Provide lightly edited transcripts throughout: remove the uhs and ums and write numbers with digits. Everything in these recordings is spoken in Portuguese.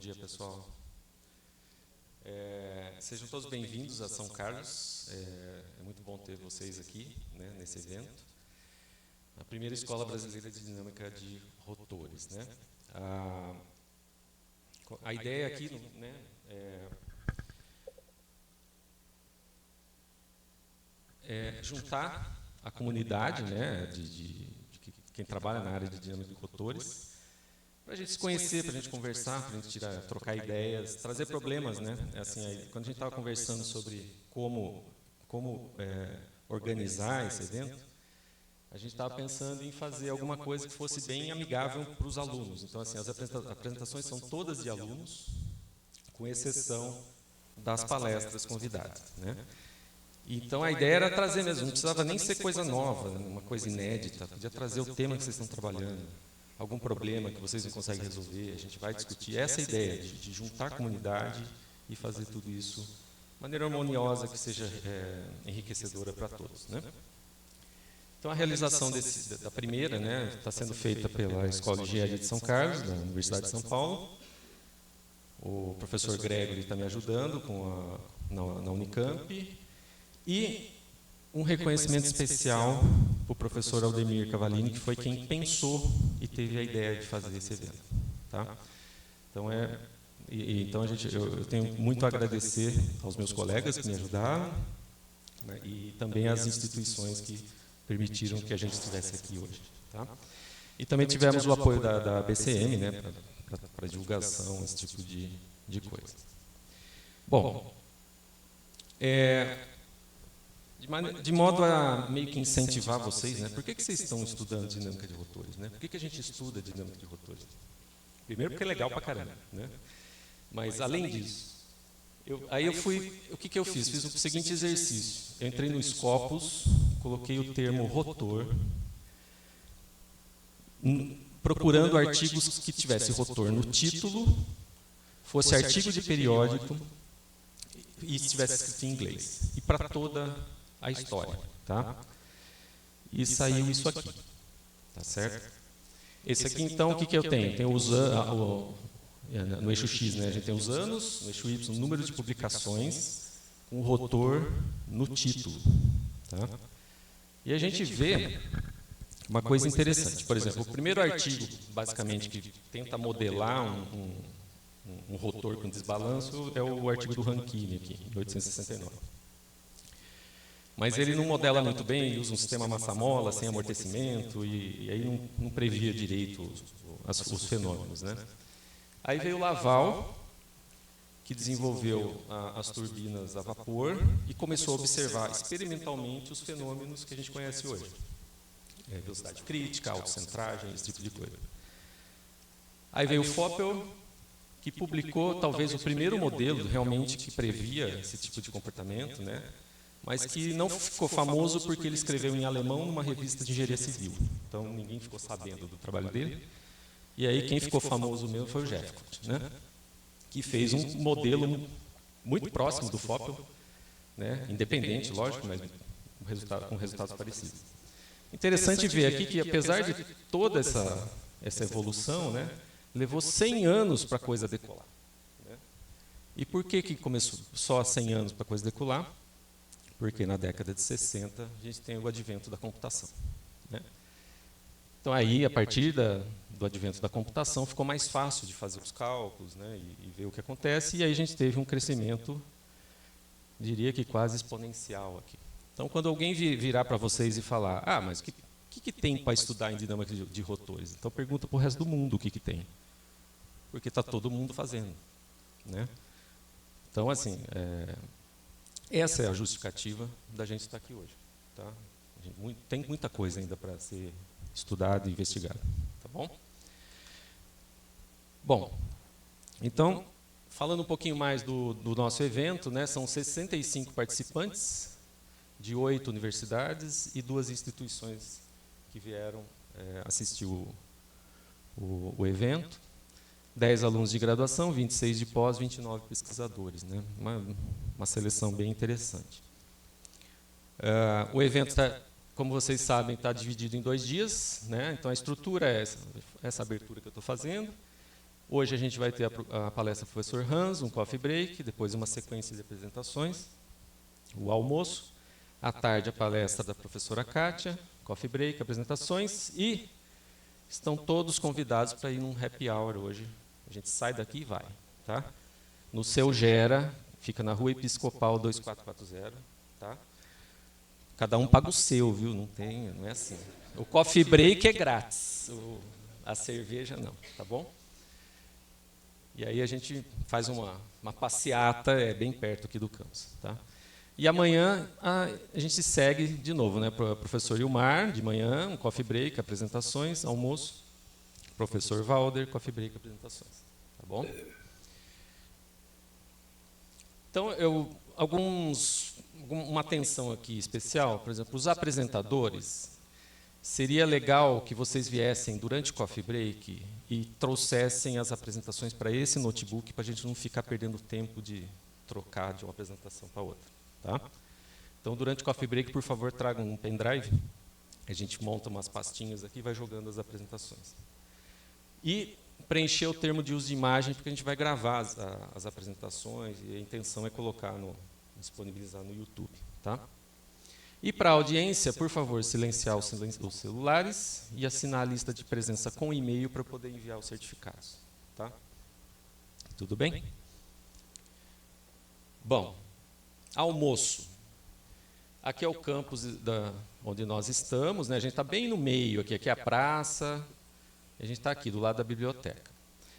dia, pessoal. Sejam todos bem-vindos a São Carlos. É muito bom ter vocês aqui, né, nesse evento. A primeira Escola Brasileira de Dinâmica de Rotores, né? A ideia aqui, né, é juntar a comunidade, né, de quem trabalha na área de dinâmica de rotores, para a gente se conhecer, para a gente conversar, para a gente trocar ideias, trazer problemas, né? Assim, quando a gente estava conversando sobre como organizar esse evento, a gente estava pensando em fazer alguma coisa que fosse bem amigável para os alunos. Então, assim, as apresentações são todas de alunos, com exceção das palestras convidadas, né? Então, a ideia era trazer mesmo, não precisava nem ser coisa nova, uma coisa inédita, podia trazer o tema que vocês estão trabalhando, algum problema que vocês não conseguem resolver, a gente vai discutir essa ideia de juntar a comunidade e fazer tudo isso de maneira harmoniosa, que seja enriquecedora para todos, né? Então, a realização da primeira, né, está sendo feita pela Escola de Engenharia de São Carlos, da Universidade de São Paulo. O professor Gregory está me ajudando na Unicamp. E um reconhecimento especial para o professor Aldemir Cavalini, que foi quem pensou e teve a ideia de fazer esse evento. Tá? Então, eu tenho muito a agradecer aos meus colegas que me ajudaram, né, e também às instituições que permitiram que a gente estivesse aqui hoje. Tá? E também tivemos o apoio da BCM, né, para divulgação, esse tipo de coisa. Bom, de modo a meio que incentivar vocês, né? Por que vocês estão estudando dinâmica de rotores, né? Por que a gente estuda dinâmica de rotores? Primeiro porque é legal pra caramba, né? Mas além disso, o que eu fiz? Fiz o seguinte exercício. Eu entrei no Scopus, coloquei o termo rotor, procurando artigos que tivesse rotor no título, fosse artigo de periódico e estivesse escrito em inglês. E para toda a história, tá? E saiu isso aqui, tá certo? Esse aqui, então, o que eu tenho? Tem no eixo X, né? A gente tem os anos, no eixo Y, o número de publicações, com o rotor no título, tá? E a gente vê uma coisa interessante. Por exemplo, o primeiro artigo, basicamente, que tenta modelar um rotor com desbalanço é o artigo do Rankine, aqui, em 1869. Mas ele não modela muito bem, ele usa um sistema massa-mola, sem amortecimento, e aí não previa direito os fenômenos, né? Aí veio o Laval, que desenvolveu as turbinas a vapor e começou a observar experimentalmente os fenômenos que a gente conhece hoje. Velocidade crítica, autocentragem, esse tipo de coisa. Aí veio o Foppel, que publicou talvez o primeiro modelo realmente que previa esse tipo de comportamento, né? Mas que não ficou famoso porque ele escreveu em alemão numa revista de engenharia civil. Então, ninguém ficou sabendo do trabalho dele. E aí, quem ficou famoso mesmo foi o Jeffcott, né? Que fez um modelo muito próximo do Foppel, né? Independente, lógico, mas com resultados parecidos. Interessante ver aqui que, apesar de toda essa evolução, né, levou 100 anos para a coisa decolar. Né? E por que começou só 100 anos para a coisa decolar? Porque na década de 60 a gente tem o advento da computação. Né? Então aí, a partir do advento da computação, ficou mais fácil de fazer os cálculos, né, e ver o que acontece, e aí a gente teve um crescimento, diria que quase exponencial aqui. Então, quando alguém virar para vocês e falar, mas o que tem para estudar em dinâmica de rotores? Então, pergunta para o resto do mundo o que tem. Porque está todo mundo fazendo. Né? Então, assim, essa é a justificativa da gente estar aqui hoje. Tá? Tem muita coisa ainda para ser estudada e investigada. Tá bom? Bom, então, falando um pouquinho mais do nosso evento, né, são 65 participantes de 8 universidades e 2 instituições que vieram assistir o evento. 10 alunos de graduação, 26 de pós, 29 pesquisadores. Né? Uma seleção bem interessante. O evento, como vocês sabem, está dividido em 2 dias. Né? Então, a estrutura é essa abertura que eu estou fazendo. Hoje a gente vai ter a palestra do professor Hans, um coffee break, depois uma sequência de apresentações, o almoço. À tarde, a palestra da professora Kátia, coffee break, apresentações. E estão todos convidados para ir num happy hour hoje. A gente sai daqui e vai. Tá? No Seu Gera, fica na Rua Episcopal 2440. Tá? Cada um paga o seu, viu? Não é assim. O coffee break é grátis, a cerveja não, tá bom? E aí a gente faz uma passeata, é bem perto aqui do campus. Tá? E amanhã a gente segue de novo, né? Professor Ilmar, de manhã, um coffee break, apresentações, almoço. Professor Valder, coffee break, apresentações. Tá bom? Então, uma atenção aqui especial, por exemplo, os apresentadores. Seria legal que vocês viessem durante o coffee break e trouxessem as apresentações para esse notebook, para a gente não ficar perdendo tempo de trocar de uma apresentação para outra. Tá? Então, durante o coffee break, por favor, tragam um pendrive. A gente monta umas pastinhas aqui e vai jogando as apresentações. E preencher o termo de uso de imagem, porque a gente vai gravar as apresentações e a intenção é colocar disponibilizar no YouTube. Tá? E para a audiência, por favor, silenciar os celulares e assinar a lista de presença com e-mail para poder enviar os certificados. Tá? Tudo bem? Bom, almoço. Aqui é o campus onde nós estamos, né? A gente está bem no meio, aqui é a praça, a gente está aqui do lado da biblioteca.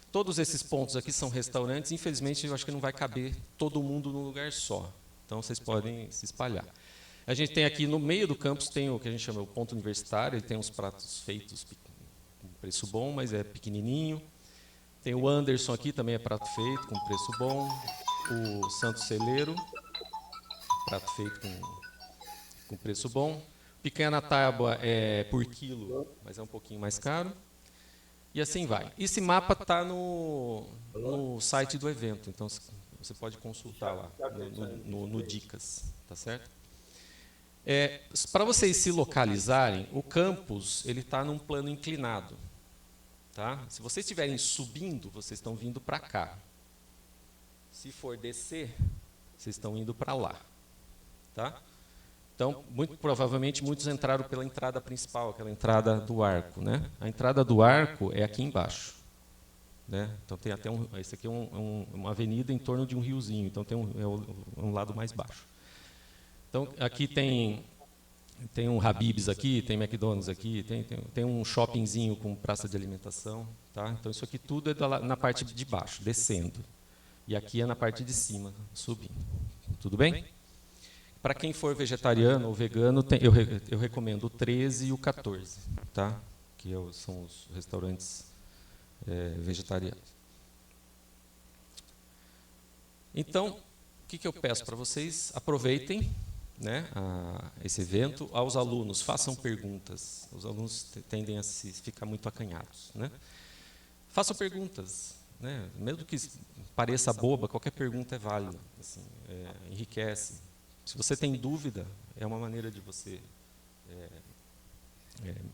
Todos esses pontos aqui são restaurantes, infelizmente eu acho que não vai caber todo mundo num lugar só, então vocês podem se espalhar. A gente tem aqui no meio do campus, tem o que a gente chama o ponto universitário, ele tem uns pratos feitos com preço bom, mas é pequenininho. Tem o Anderson aqui, também é prato feito, com preço bom. O Santos Celeiro, prato feito com preço bom. Picanha na tábua é por quilo, mas é um pouquinho mais caro. E assim vai. Esse mapa está no site do evento, então você pode consultar lá, no Dicas, tá certo? Para vocês se localizarem, o campus ele está num plano inclinado. Tá? Se vocês estiverem subindo, vocês estão vindo para cá. Se for descer, vocês estão indo para lá. Tá? Então, muito provavelmente, muitos entraram pela entrada principal, aquela entrada do arco. Né? A entrada do arco é aqui embaixo. Né? Então, tem até esse aqui é uma avenida em torno de um riozinho, então tem um lado mais baixo. Então, aqui tem um Habib's aqui, tem McDonald's aqui, tem um shoppingzinho com praça de alimentação. Tá? Então, isso aqui tudo é na parte de baixo, descendo. E aqui é na parte de cima, subindo. Tudo bem? Para quem for vegetariano ou vegano, eu recomendo o 13 e o 14, tá? Que são os restaurantes vegetarianos. Então, o que eu peço para vocês? Aproveitem, né, esse evento. Aos alunos, façam perguntas. Os alunos tendem a ficar muito acanhados. Né? Façam perguntas. Né? Mesmo que pareça boba, qualquer pergunta é válida. Assim, enriquece. Se você tem dúvida, é uma maneira de você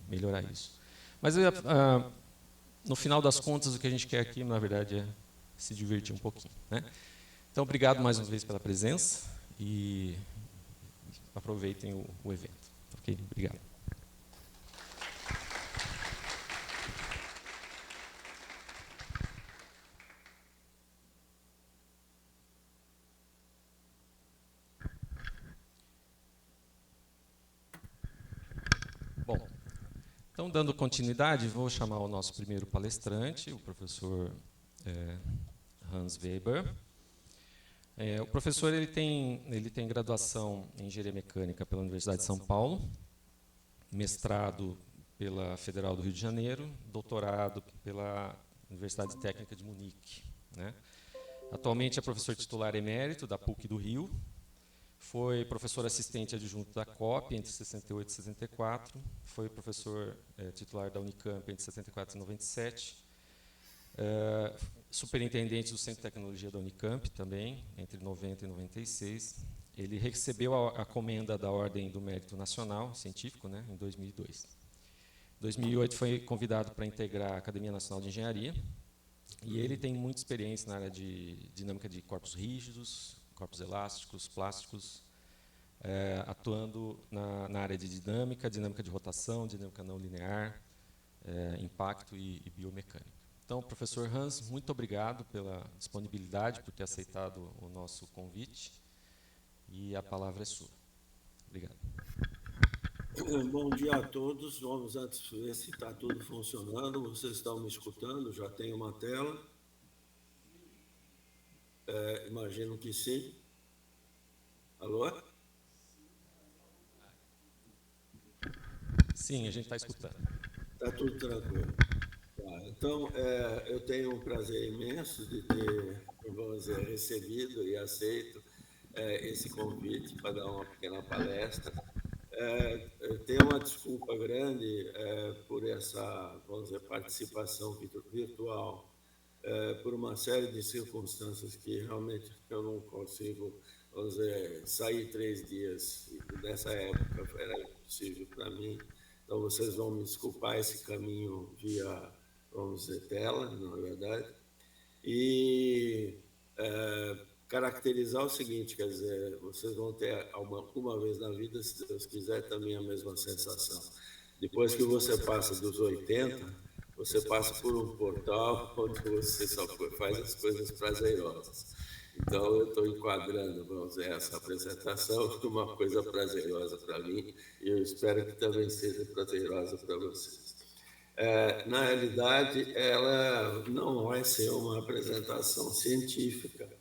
melhorar isso. Mas, no final das contas, o que a gente quer aqui, na verdade, é se divertir um pouquinho. Né? Então, obrigado mais uma vez pela presença e aproveitem o evento. Ok? Obrigado. Bom, então, dando continuidade, vou chamar o nosso primeiro palestrante, o professor Hans Weber. O professor ele tem graduação em Engenharia Mecânica pela Universidade de São Paulo, mestrado pela Federal do Rio de Janeiro, doutorado pela Universidade Técnica de Munique. Né? Atualmente é professor titular emérito da PUC do Rio, foi professor assistente adjunto da COP entre 68 e 64, foi professor titular da Unicamp entre 64 e 97, superintendente do Centro de Tecnologia da Unicamp também, entre 90 e 96. Ele recebeu a comenda da Ordem do Mérito Nacional Científico, né, em 2002. Em 2008 foi convidado para integrar a Academia Nacional de Engenharia E ele tem muita experiência na área de dinâmica de corpos rígidos, corpos elásticos, plásticos, atuando na área de dinâmica de rotação, dinâmica não linear, impacto e biomecânica. Então, professor Hans, muito obrigado pela disponibilidade, por ter aceitado o nosso convite, e a palavra é sua. Obrigado. Bom dia a todos. Vamos antes ver se está tudo funcionando. Vocês estão me escutando? Já tem uma tela? Imagino que sim. Alô? Sim, a gente está escutando. Está tudo tranquilo. Tá, então, eu tenho um prazer imenso de ter, vamos dizer, recebido e aceito esse convite para dar uma pequena palestra. Eu tenho uma desculpa grande por essa, vamos dizer, participação virtual, por uma série de circunstâncias que realmente eu não consigo, vamos dizer, sair 3 dias, e nessa época era impossível para mim. Então, vocês vão me desculpar esse caminho via, vamos dizer, tela, na verdade. E caracterizar o seguinte, quer dizer, vocês vão ter uma vez na vida, se Deus quiser, também a mesma sensação. Depois que você passa dos 80, você passa por um portal onde você só faz as coisas prazerosas. Então, eu estou enquadrando, vamos dizer, essa apresentação como uma coisa prazerosa para mim, e eu espero que também seja prazerosa para vocês. Na realidade, ela não vai ser uma apresentação científica,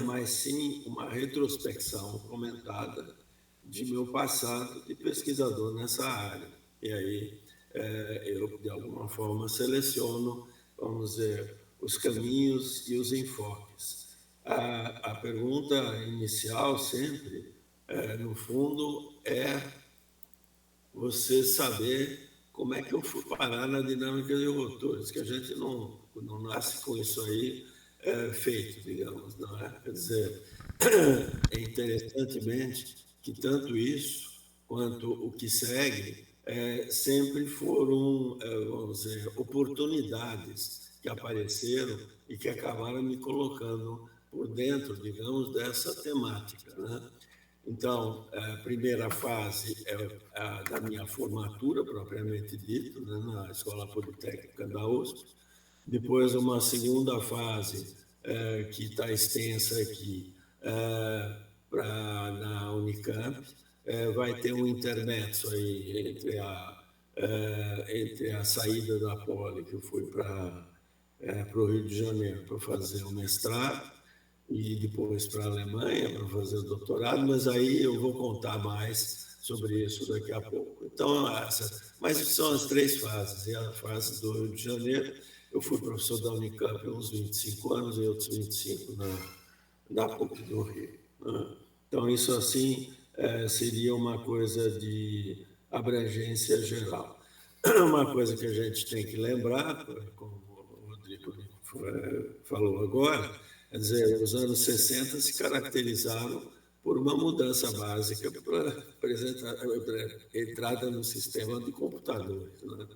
mas sim uma retrospecção comentada de meu passado de pesquisador nessa área. E aí eu, de alguma forma, seleciono, vamos dizer, os caminhos e os enfoques. A pergunta inicial sempre, no fundo, é você saber como é que eu fui parar na dinâmica de rotores, que a gente não nasce com isso aí feito, digamos, não é? Quer dizer, é interessantemente que tanto isso quanto o que segue sempre foram, vamos dizer, oportunidades que apareceram e que acabaram me colocando por dentro, digamos, dessa temática, né? Então, a primeira fase é a da minha formatura, propriamente dito, né, na Escola Politécnica da USP. Depois, uma segunda fase, que está extensa aqui, na Unicamp. Vai ter um intermezzo aí entre a saída da Poli, que eu fui para o Rio de Janeiro para fazer o mestrado, e depois para a Alemanha para fazer o doutorado, mas aí eu vou contar mais sobre isso daqui a pouco. Então, mas são as 3 fases. E a fase do Rio de Janeiro, eu fui professor da Unicamp há uns 25 anos e outros 25 na PUC do Rio. Então, isso assim seria uma coisa de abrangência geral. Uma coisa que a gente tem que lembrar, como o Rodrigo falou agora, quer dizer, os anos 60 se caracterizaram por uma mudança básica para entrada no sistema de computadores, né?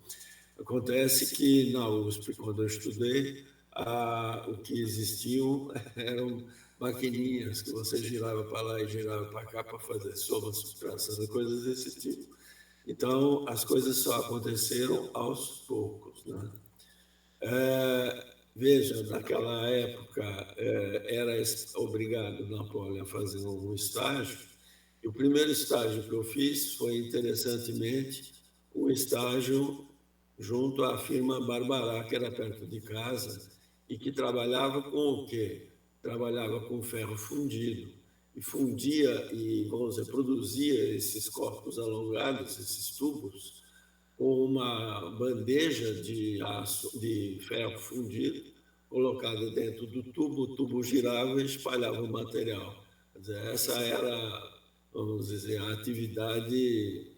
Acontece que na USP, quando eu estudei, o que existiam eram maquininhas que você girava para lá e girava para cá para fazer soma, subtração e coisas desse tipo. Então, as coisas só aconteceram aos poucos, né? Veja, naquela época era obrigado Napoleão a fazer um estágio, e o primeiro estágio que eu fiz foi, interessantemente, um estágio junto à firma Barbará, que era perto de casa, e que trabalhava com o quê? Trabalhava com ferro fundido, e fundia e, vamos dizer, produzia esses corpos alongados, esses tubos, com uma bandeja de aço, de ferro fundido, colocada dentro do tubo, o tubo girava e espalhava o material. Quer dizer, essa era, vamos dizer, a atividade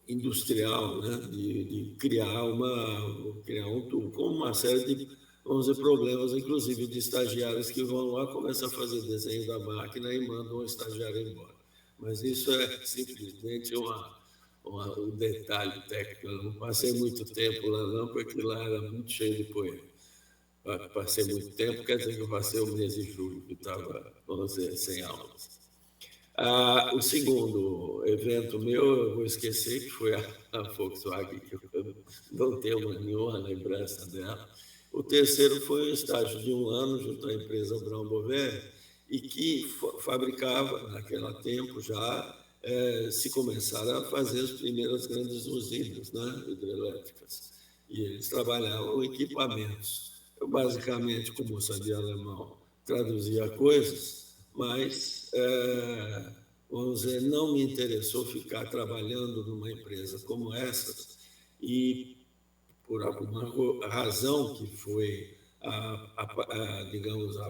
industrial, né? de criar um tubo, com uma série de, vamos dizer, problemas, inclusive de estagiários que vão lá, começam a fazer desenho da máquina e mandam o estagiário embora. Mas isso é simplesmente o detalhe técnico. Eu não passei muito tempo lá, não, porque lá era muito cheio de poeira. Passei muito tempo, quer dizer que eu passei o mês de julho, que estava, vamos dizer, sem aulas. O segundo evento meu, eu vou esquecer, que foi a Volkswagen, que eu não tenho nenhuma lembrança dela. O terceiro foi um estágio de 1 ano junto à empresa Brown Boveri, e que fabricava, naquele tempo já, se começaram a fazer as primeiras grandes usinas, né, hidrelétricas. E eles trabalhavam equipamentos. Eu, basicamente, como sabia alemão, traduzia coisas, mas, vamos dizer, não me interessou ficar trabalhando numa empresa como essa, e por alguma razão que foi digamos, a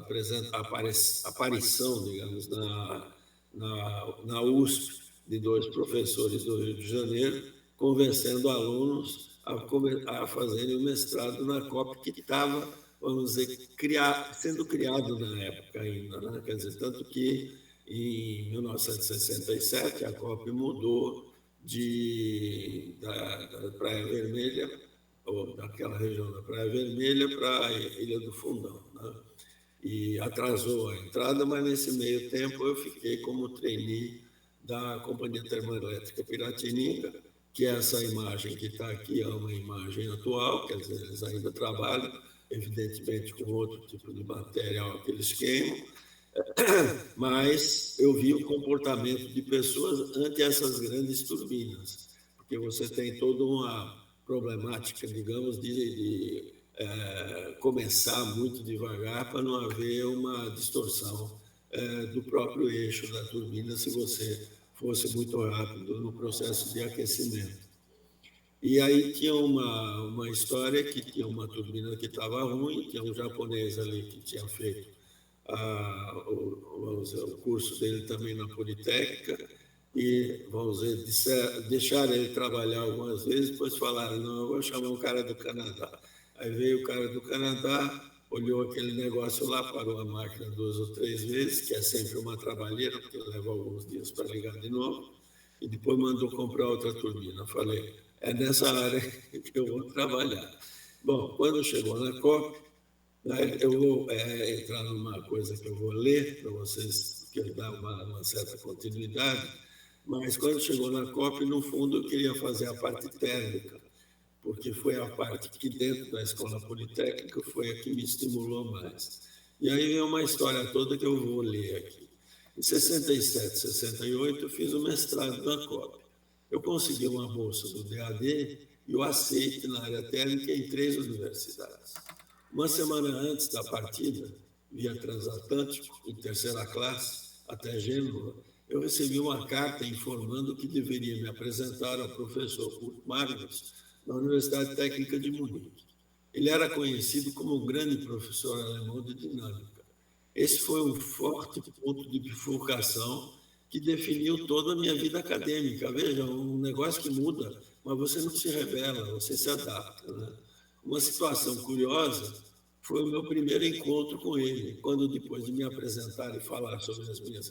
aparição, digamos, na USP, de 2 professores do Rio de Janeiro, convencendo alunos a fazerem o mestrado na COP, que estava, vamos dizer, sendo criado na época ainda, né? Quer dizer, tanto que em 1967 a COP mudou da Praia Vermelha, ou daquela região da Praia Vermelha, para a Ilha do Fundão, né? E atrasou a entrada, mas nesse meio tempo eu fiquei como trainee da Companhia Termoelétrica Piratininga, que essa imagem que está aqui é uma imagem atual, quer dizer, eles ainda trabalham, evidentemente, com outro tipo de material que eles queimam, mas eu vi o comportamento de pessoas ante essas grandes turbinas, porque você tem toda uma problemática, digamos, de começar muito devagar para não haver uma distorção do próprio eixo da turbina se você fosse muito rápido no processo de aquecimento. E aí tinha uma história que tinha uma turbina que estava ruim, tinha um japonês ali que tinha feito o curso dele também na Politécnica, e, vamos dizer, deixaram ele trabalhar algumas vezes, depois falaram, não, eu vou chamar um cara do Canadá. Aí veio o cara do Canadá, olhou aquele negócio lá, parou a máquina 2 ou 3 vezes, que é sempre uma trabalheira, porque leva alguns dias para ligar de novo, e depois mandou comprar outra turbina. Falei, é nessa área que eu vou trabalhar. Bom, quando chegou na COP, eu vou entrar numa coisa que eu vou ler para vocês, que dá uma certa continuidade, mas quando chegou na COP, no fundo, eu queria fazer a parte térmica, porque foi a parte que, dentro da Escola Politécnica, foi a que me estimulou mais. E aí vem uma história toda que eu vou ler aqui. Em 67, 68, eu fiz o mestrado na COP. Eu consegui uma bolsa do DAD e o aceite na área térmica em 3 universidades. Uma semana antes da partida, via transatlântico, em 3ª classe, até Gênova, eu recebi uma carta informando que deveria me apresentar ao professor Kurt Magnus na Universidade Técnica de Munique. Ele era conhecido como um grande professor alemão de dinâmica. Esse foi um forte ponto de bifurcação que definiu toda a minha vida acadêmica. Veja, um negócio que muda, mas você não se rebela, você se adapta, né? Uma situação curiosa foi o meu primeiro encontro com ele, quando, depois de me apresentar e falar sobre as minhas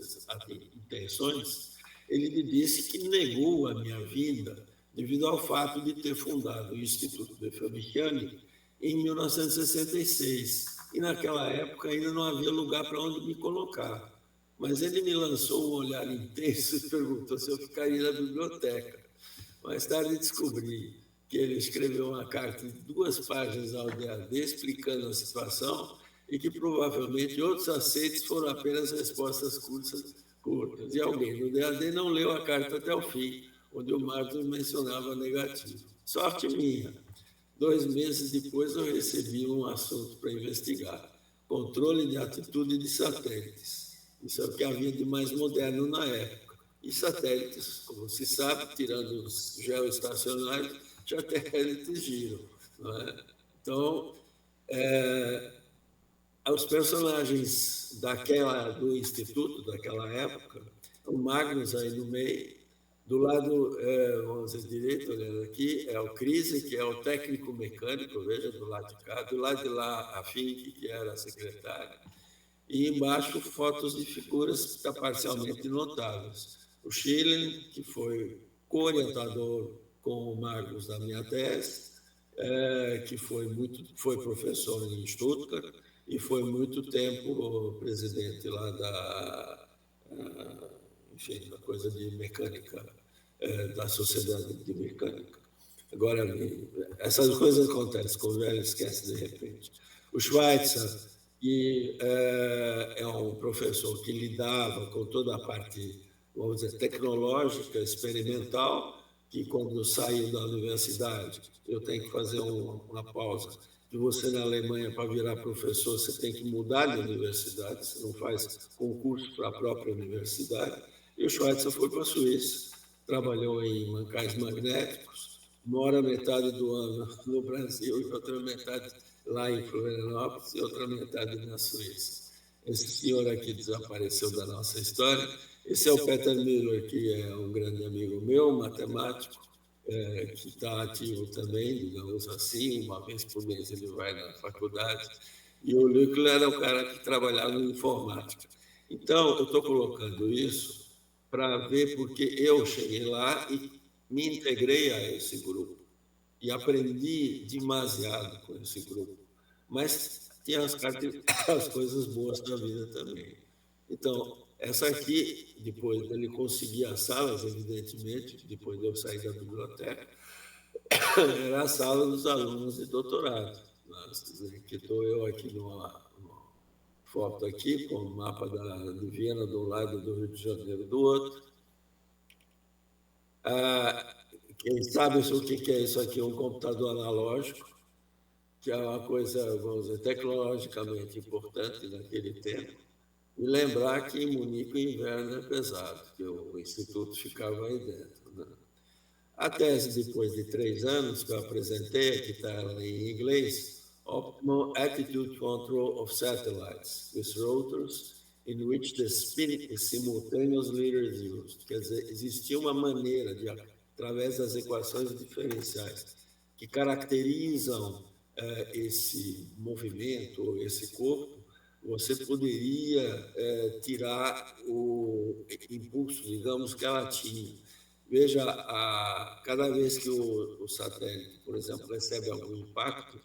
intenções, ele me disse que negou a minha vinda devido ao fato de ter fundado o Instituto de Fabricani em 1966. E, naquela época, ainda não havia lugar para onde me colocar. Mas ele me lançou um olhar intenso e perguntou se eu ficaria na biblioteca. Mais tarde descobri que ele escreveu uma carta de 2 páginas ao DAD explicando a situação e que provavelmente outros aceites foram apenas respostas curtas. E alguém do DAD não leu a carta até o fim, onde o Marcos mencionava negativo. Sorte minha. 2 meses depois eu recebi um assunto para investigar: controle de atitude de satélites. Isso é o que havia de mais moderno na época. E satélites, como se sabe, tirando os geoestacionários, satélites giram, não é? Então, os personagens do Instituto, daquela época, o Magnus aí no meio, do lado, vamos dizer, direito, olhando aqui, é o Crise, que é o técnico mecânico, veja, do lado de cá, do lado de lá, a Fink, que era a secretária, e embaixo fotos de figuras parcialmente notáveis. O Schilling, que foi co-orientador com o Magnus da minha tese, que foi professor em Stuttgart e foi muito tempo presidente lá enfim, da coisa de mecânica, da sociedade de mecânica. Agora, essas coisas acontecem, como o velho esquece de repente. O Schweitzer, que é um professor que lidava com toda a parte, vamos dizer, tecnológica, experimental, que quando saiu da universidade, eu tenho que fazer uma pausa, que você na Alemanha, para virar professor, você tem que mudar de universidade, você não faz concurso para a própria universidade. E o Schweitzer foi para a Suíça, trabalhou em mancais magnéticos, mora metade do ano no Brasil e outra metade lá em Florianópolis e outra metade na Suíça. Esse senhor aqui desapareceu da nossa história. Esse é o Peter Miller, que é um grande amigo meu, matemático, que está ativo também, digamos assim, uma vez por mês ele vai na faculdade. E o Lückler era o cara que trabalhava em informática. Então, eu estou colocando isso para ver porque eu cheguei lá e me integrei a esse grupo e aprendi demasiado com esse grupo. Mas tinha as coisas boas da vida também. Então, essa aqui, depois dele conseguir as salas, evidentemente, depois de eu sair da biblioteca, era a sala dos alunos de doutorado. Que estou eu aqui numa foto aqui, com o mapa de Viena de um lado, do Rio de Janeiro do outro. Quem sabe o que é isso aqui? Um computador analógico, que é uma coisa, vamos dizer, tecnologicamente importante naquele tempo. E lembrar que em Munique o inverno é pesado, que o instituto ficava aí dentro. Né? A tese, depois de 3 anos, que eu apresentei, que está em inglês, Optimal Attitude Control of Satellites, with Rotors, in which the spin is simultaneously reduced. Quer dizer, existia uma maneira, através das equações diferenciais, que caracterizam esse movimento, esse corpo, você poderia tirar o impulso, digamos, que ela tinha. Veja, cada vez que o satélite, por exemplo, recebe algum impacto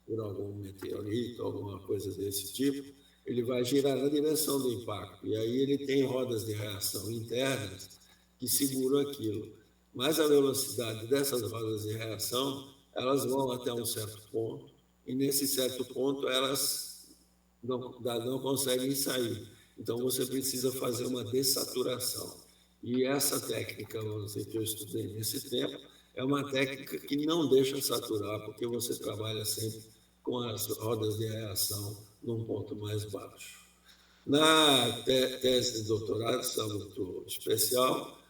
por algum meteorito, alguma coisa desse tipo, ele vai girar na direção do impacto. E aí ele tem rodas de reação internas que seguram aquilo. Mas a velocidade dessas rodas de reação, elas vão até um certo ponto, e nesse certo ponto elas não conseguem sair. Então, você precisa fazer uma dessaturação. E essa técnica, vamos dizer, que eu estudei nesse tempo, é uma técnica que não deixa saturar, porque você trabalha sempre com as rodas de reação num ponto mais baixo. Na tese de doutorado, isso é muito especial,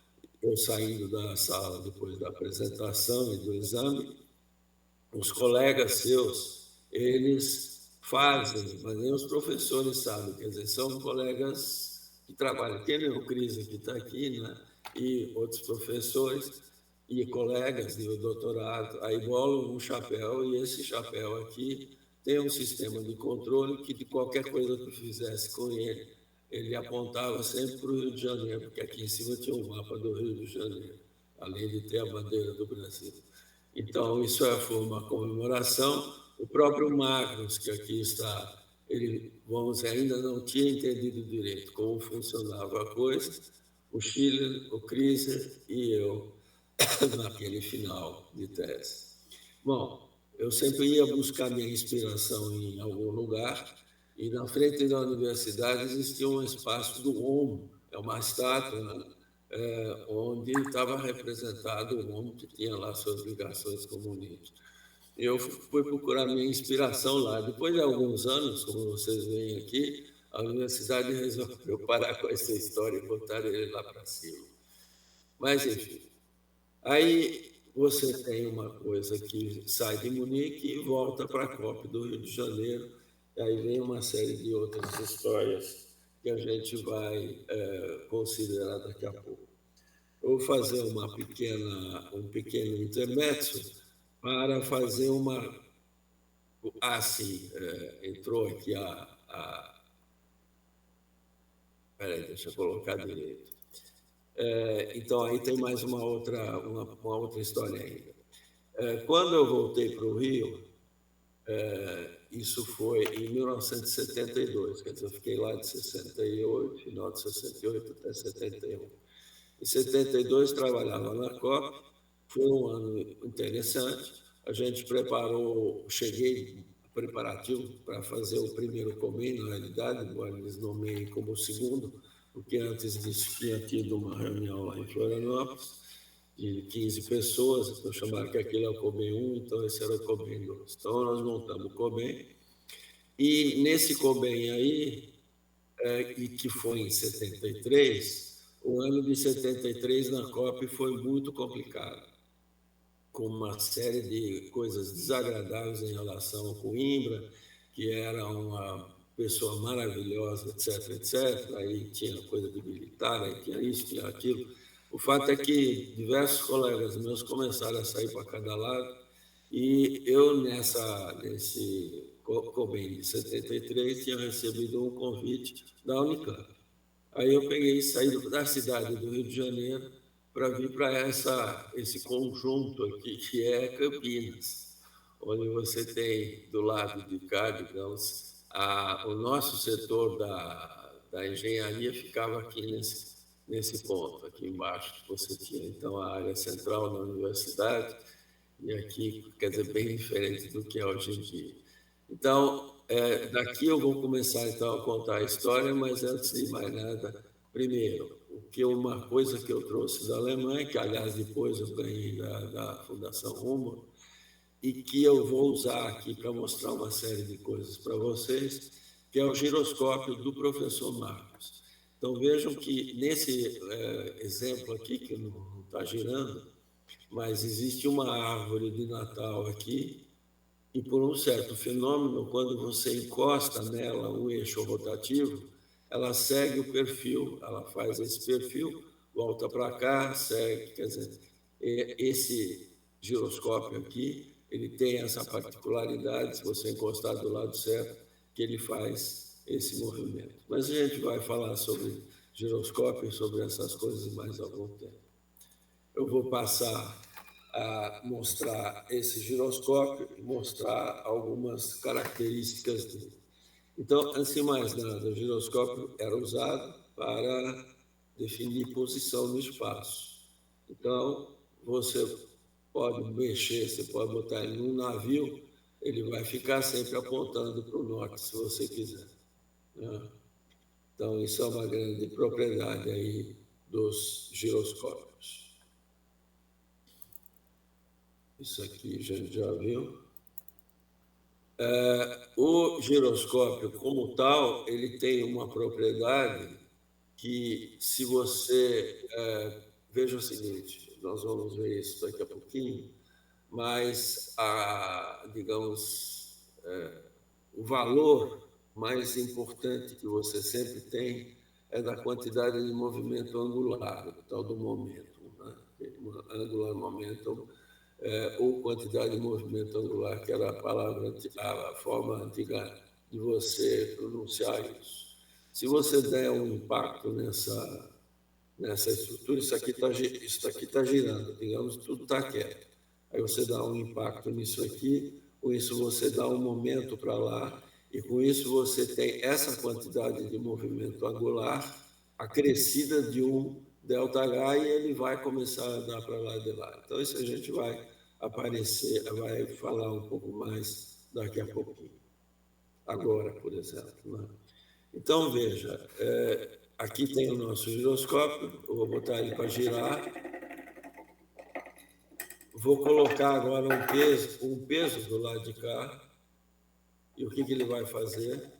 eu saindo da sala depois da apresentação e do exame, os colegas seus, eles fazem, mas nem os professores sabem, quer dizer, são colegas que trabalham, tem o Cris que está aqui, né? E outros professores e colegas de doutorado, aí bolam um chapéu, e esse chapéu aqui tem um sistema de controle que, de qualquer coisa que fizesse com ele, ele apontava sempre para o Rio de Janeiro, porque aqui em cima tinha um mapa do Rio de Janeiro, além de ter a bandeira do Brasil. Então, isso foi uma comemoração. O próprio Magnus, que aqui está, ele, vamos dizer, ainda não tinha entendido direito como funcionava a coisa, o Schiller, o Kriser e eu, naquele final de tese. Bom, eu sempre ia buscar minha inspiração em algum lugar, e na frente da universidade existia um espaço do Homo, é uma estátua, onde estava representado o Homo, que tinha lá suas ligações comunistas. Eu fui procurar minha inspiração lá. Depois de alguns anos, como vocês veem aqui, a universidade resolveu parar com essa história e botar ele lá para cima. Mas, enfim, aí você tem uma coisa que sai de Munique e volta para a COP do Rio de Janeiro, e aí vem uma série de outras histórias que a gente vai considerar daqui a pouco. Eu vou fazer um pequeno intermezzo para fazer uma... sim, entrou aqui Peraí, deixa eu colocar direito. Então, aí tem mais uma outra história ainda. Quando eu voltei para o Rio, isso foi em 1972, quer dizer, eu fiquei lá de 68, final de 68 até 71. Em 72, trabalhava na COP, foi um ano interessante, a gente cheguei preparativo para fazer o primeiro COBEM, na realidade, embora eles nomeiem como o segundo, porque antes disso tinha tido uma reunião lá em Florianópolis, de 15 pessoas, então chamaram que aquele é o COBEM 1, então esse era o COBEM 2. Então nós montamos o COBEM, e nesse COBEM aí, e que foi em 73, o ano de 73 na COP foi muito complicado, com uma série de coisas desagradáveis em relação ao Coimbra, que era uma pessoa maravilhosa, etc, etc. Aí tinha coisa de militar, aí tinha isso, tinha aquilo. O fato é que diversos colegas meus começaram a sair para cada lado, e eu, nesse COBEM de 73, tinha recebido um convite da Unicamp. Aí eu peguei e saí da cidade do Rio de Janeiro para vir para esse conjunto aqui, que é Campinas, onde você tem do lado de cá, digamos, o nosso setor da engenharia ficava aqui nesse ponto, aqui embaixo, que você tinha então a área central da universidade, e aqui, quer dizer, bem diferente do que é hoje em dia. Então, daqui eu vou começar então a contar a história, mas antes de mais nada, primeiro, uma coisa que eu trouxe da Alemanha, que aliás depois eu ganhei da Fundação Humboldt, e que eu vou usar aqui para mostrar uma série de coisas para vocês, que é o giroscópio do professor Marcos. Então vejam que nesse exemplo aqui, que não está girando, mas existe uma árvore de Natal aqui, e por um certo fenômeno, quando você encosta nela um eixo rotativo, ela segue o perfil, ela faz esse perfil, volta para cá, segue. Quer dizer, esse giroscópio aqui, ele tem essa particularidade, se você encostar do lado certo, que ele faz esse movimento. Mas a gente vai falar sobre giroscópio, sobre essas coisas mais algum tempo. Eu vou passar a mostrar esse giroscópio e mostrar algumas características dele. Então, antes de mais nada, o giroscópio era usado para definir posição no espaço. Então, você pode mexer, você pode botar ele num navio, ele vai ficar sempre apontando para o norte, se você quiser. Então, isso é uma grande propriedade aí dos giroscópios. Isso aqui a gente já viu. O giroscópio, como tal, ele tem uma propriedade que, se você... veja o seguinte, nós vamos ver isso daqui a pouquinho, mas, digamos, o valor mais importante que você sempre tem é da quantidade de movimento angular, o tal do momento, né? Angular momentum, ou quantidade de movimento angular, que era a forma antiga de você pronunciar isso. Se você der um impacto nessa estrutura, isso aqui está girando, digamos, tudo está quieto. Aí você dá um impacto nisso aqui, com isso você dá um momento para lá, e com isso você tem essa quantidade de movimento angular acrescida de um ΔH, e ele vai começar a andar para lá e de lá. Então, isso a gente vai falar um pouco mais daqui a pouquinho. Agora, por exemplo. Né? Então, veja, aqui tem o nosso giroscópio, eu vou botar ele para girar. Vou colocar agora um peso do lado de cá, e o que ele vai fazer?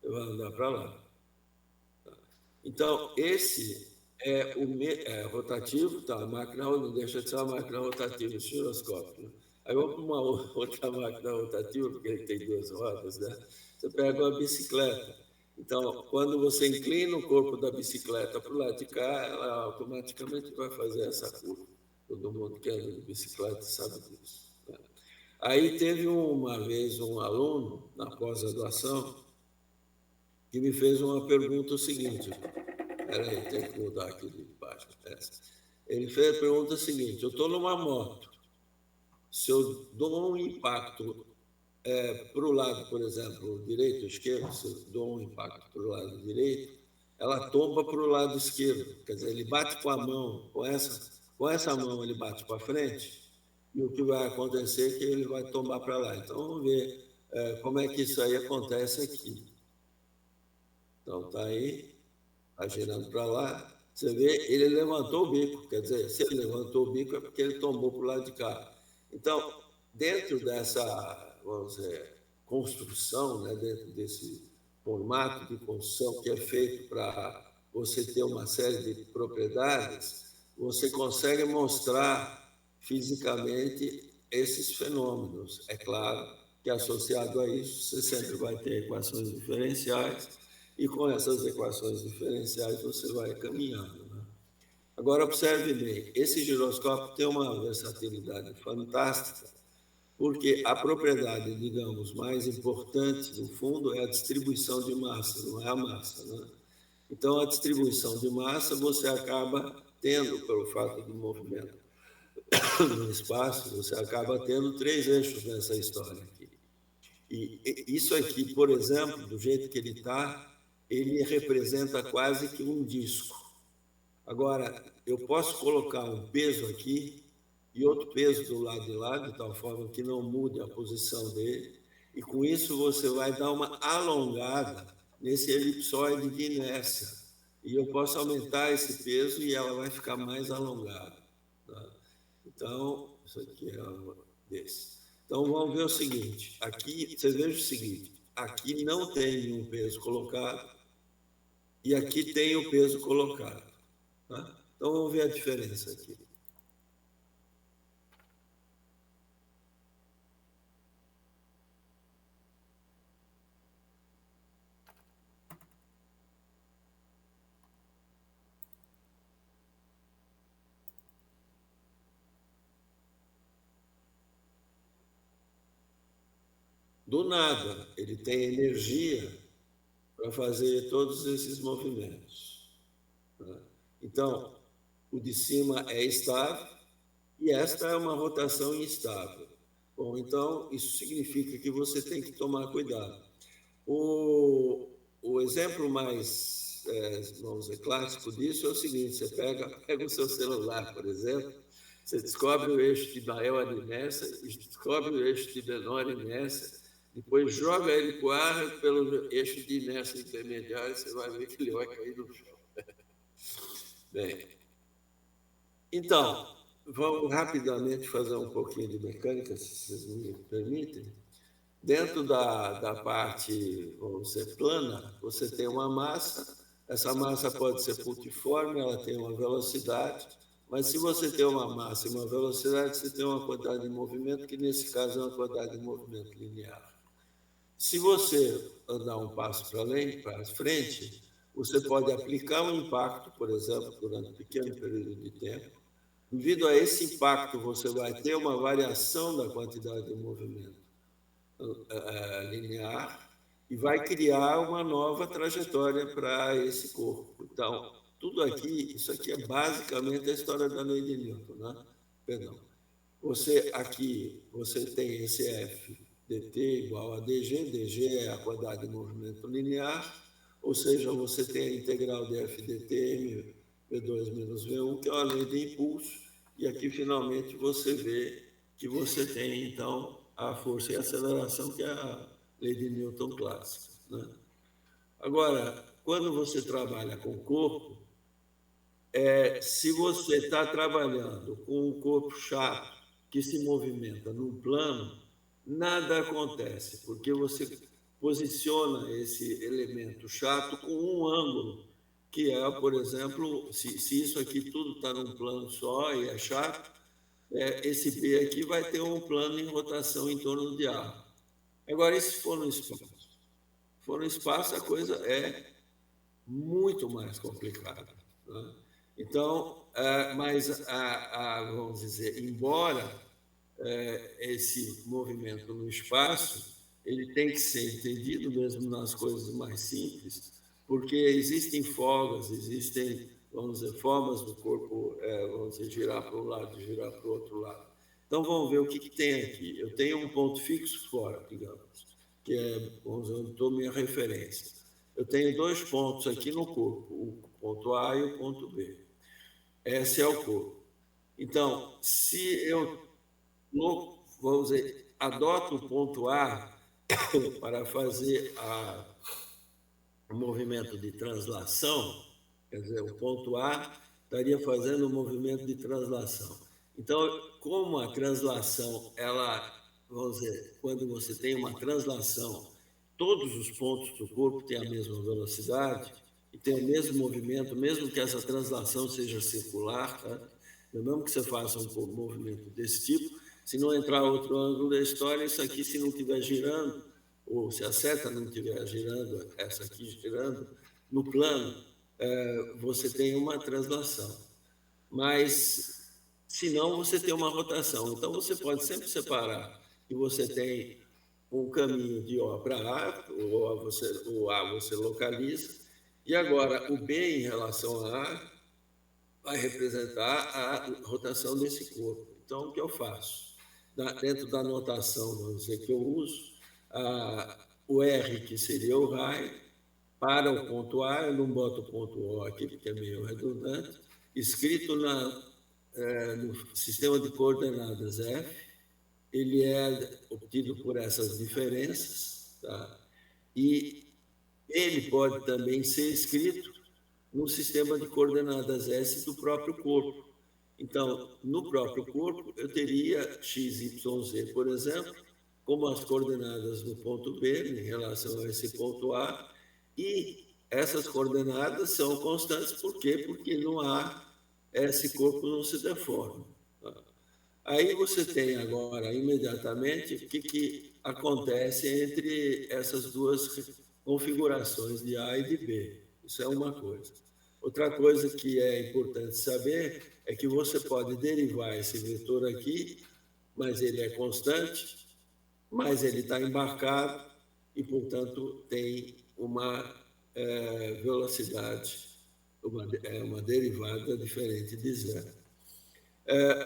Ele vai andar para lá. Então, esse é o rotativo, tá? A máquina não deixa de ser uma máquina rotativa, o giroscópio. Aí vamos para uma outra máquina rotativa, porque ele tem duas rodas, né? Você pega uma bicicleta. Então, quando você inclina o corpo da bicicleta para o lado de cá, ela automaticamente vai fazer essa curva. Todo mundo que anda de bicicleta sabe disso. Né? Aí teve uma vez um aluno, na pós-graduação, que me fez uma pergunta o seguinte: Peraí, tem que mudar aqui de página. Ele fez a pergunta seguinte: eu estou numa moto, se eu dou um impacto para o lado, por exemplo, direito ou esquerdo, se eu dou um impacto para o lado direito, ela tomba para o lado esquerdo. Quer dizer, ele bate com a mão, com essa mão ele bate para frente, e o que vai acontecer é que ele vai tombar para lá. Então, vamos ver como é que isso aí acontece aqui. Então, está aí, está girando para lá. Você vê, ele levantou o bico. Quer dizer, se ele levantou o bico é porque ele tombou para o lado de cá. Então, dentro dessa, vamos dizer, construção, né, dentro desse formato de construção que é feito para você ter uma série de propriedades, você consegue mostrar fisicamente esses fenômenos. É claro que associado a isso, você sempre vai ter equações diferenciais, e com essas equações diferenciais você vai caminhando, né? Agora, observe bem, esse giroscópio tem uma versatilidade fantástica, porque a propriedade, digamos, mais importante, no fundo, é a distribuição de massa, não é a massa, né? Então, a distribuição de massa você acaba tendo, pelo fato do movimento no espaço, você acaba tendo 3 eixos nessa história aqui. E isso aqui, por exemplo, do jeito que ele está, ele representa quase que um disco. Agora, eu posso colocar um peso aqui e outro peso do lado de lá, de tal forma que não mude a posição dele, e com isso você vai dar uma alongada nesse elipsoide de inércia. E eu posso aumentar esse peso e ela vai ficar mais alongada, tá? Então, isso aqui é um desse. Então, vamos ver o seguinte. Aqui, você veja o seguinte. Aqui não tem nenhum peso colocado e aqui tem o peso colocado, tá? Então, vamos ver a diferença aqui. Do nada, ele tem energia para fazer todos esses movimentos, tá? Então, o de cima é estável e esta é uma rotação instável. Bom, então, isso significa que você tem que tomar cuidado. O exemplo mais, vamos dizer, clássico disso é o seguinte: você pega o seu celular, por exemplo, você descobre o eixo de maior inércia e descobre o eixo de menor inércia, depois joga ele para o ar pelo eixo de inércia intermediário, você vai ver que ele vai cair no chão. Bem, então, vamos rapidamente fazer um pouquinho de mecânica, se vocês me permitem. Dentro da parte, vamos dizer, plana, você tem uma massa. Essa massa pode ser pultiforme, ela tem uma velocidade, mas se você tem uma massa e uma velocidade, você tem uma quantidade de movimento, que nesse caso é uma quantidade de movimento linear. Se você andar um passo para frente, você pode aplicar um impacto, por exemplo, durante um pequeno período de tempo. Devido a esse impacto, você vai ter uma variação da quantidade de movimento linear e vai criar uma nova trajetória para esse corpo. Então, tudo aqui, isso aqui é basicamente a história da lei de Newton, né? Perdão. Você tem esse F dt igual a dg é a quantidade de movimento linear, ou seja, você tem a integral de f dt v2 menos v1, que é uma lei de impulso, e aqui finalmente você vê que você tem então a força e a aceleração, que é a lei de Newton clássica, né? Agora, quando você trabalha com o corpo, se você está trabalhando com um corpo chato que se movimenta num plano, nada acontece, porque você posiciona esse elemento chato com um ângulo, que é, por exemplo, se isso aqui tudo está num plano só e é chato, esse B aqui vai ter um plano em rotação em torno de A. Agora, e se for no espaço? Se for no espaço, a coisa é muito mais complicada, né? Então, mas, vamos dizer, embora esse movimento no espaço, ele tem que ser entendido mesmo nas coisas mais simples, porque existem folgas, existem, vamos dizer, formas do corpo, vamos dizer, girar para um lado e girar para o outro lado. Então, vamos ver o que tem aqui. Eu tenho um ponto fixo fora, digamos, que é, vamos dizer, onde estou minha referência. Eu tenho 2 pontos aqui no corpo, o ponto A e o ponto B. Esse é o corpo. Então, se eu, vamos dizer, adoto o ponto A para fazer o movimento de translação, quer dizer, o ponto A estaria fazendo o movimento de translação. Então, como a translação, vamos dizer, quando você tem uma translação, todos os pontos do corpo têm a mesma velocidade e têm o mesmo movimento, mesmo que essa translação seja circular, tá? Mesmo que você faça um movimento desse tipo, se não entrar outro ângulo da história, isso aqui, se não estiver girando, ou se a seta não estiver girando, essa aqui girando, no plano, você tem uma translação. Mas, se não, você tem uma rotação. Então, você pode sempre separar que você tem um caminho de O para A, o A você localiza, e agora o B em relação a A vai representar a rotação desse corpo. Então, o que eu faço? Dentro da notação, vamos dizer, que eu uso, o R, que seria o raio, para o ponto A, eu não boto o ponto O aqui, porque é meio redundante, escrito no sistema de coordenadas F, ele é obtido por essas diferenças, tá? E ele pode também ser escrito no sistema de coordenadas S do próprio corpo. Então, no próprio corpo, eu teria x, y, z, por exemplo, como as coordenadas do ponto B em relação a esse ponto A, e essas coordenadas são constantes, por quê? Porque no A, esse corpo não se deforma. Aí você tem agora, imediatamente, o que acontece entre essas duas configurações de A e de B. Isso é uma coisa. Outra coisa que é importante saber é que você pode derivar esse vetor aqui, mas ele é constante, mas ele está embarcado e, portanto, tem uma velocidade, uma derivada diferente de zero.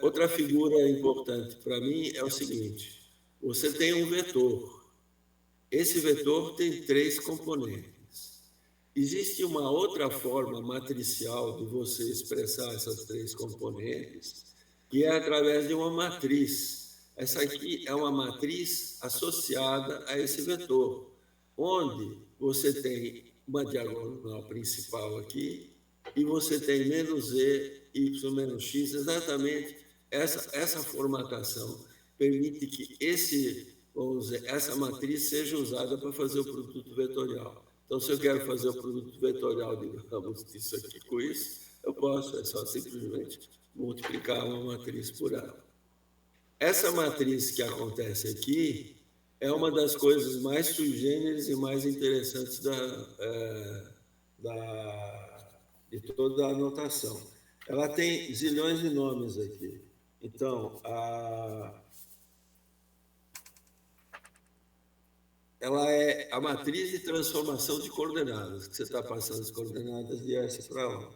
Outra figura importante para mim é o seguinte: você tem um vetor. Esse vetor tem 3 componentes. Existe uma outra forma matricial de você expressar essas 3 componentes, que é através de uma matriz. Essa aqui é uma matriz associada a esse vetor, onde você tem uma diagonal principal aqui e você tem menos z, y menos x, exatamente essa formatação permite que essa matriz seja usada para fazer o produto vetorial. Então, se eu quero fazer o produto vetorial, digamos, disso aqui com isso, eu posso, é só simplesmente multiplicar uma matriz por ela. Essa matriz que acontece aqui é uma das coisas mais sui generis e mais interessantes de toda a notação. Ela tem zilhões de nomes aqui. Então, ela é a matriz de transformação de coordenadas, que você está passando as coordenadas de S para O.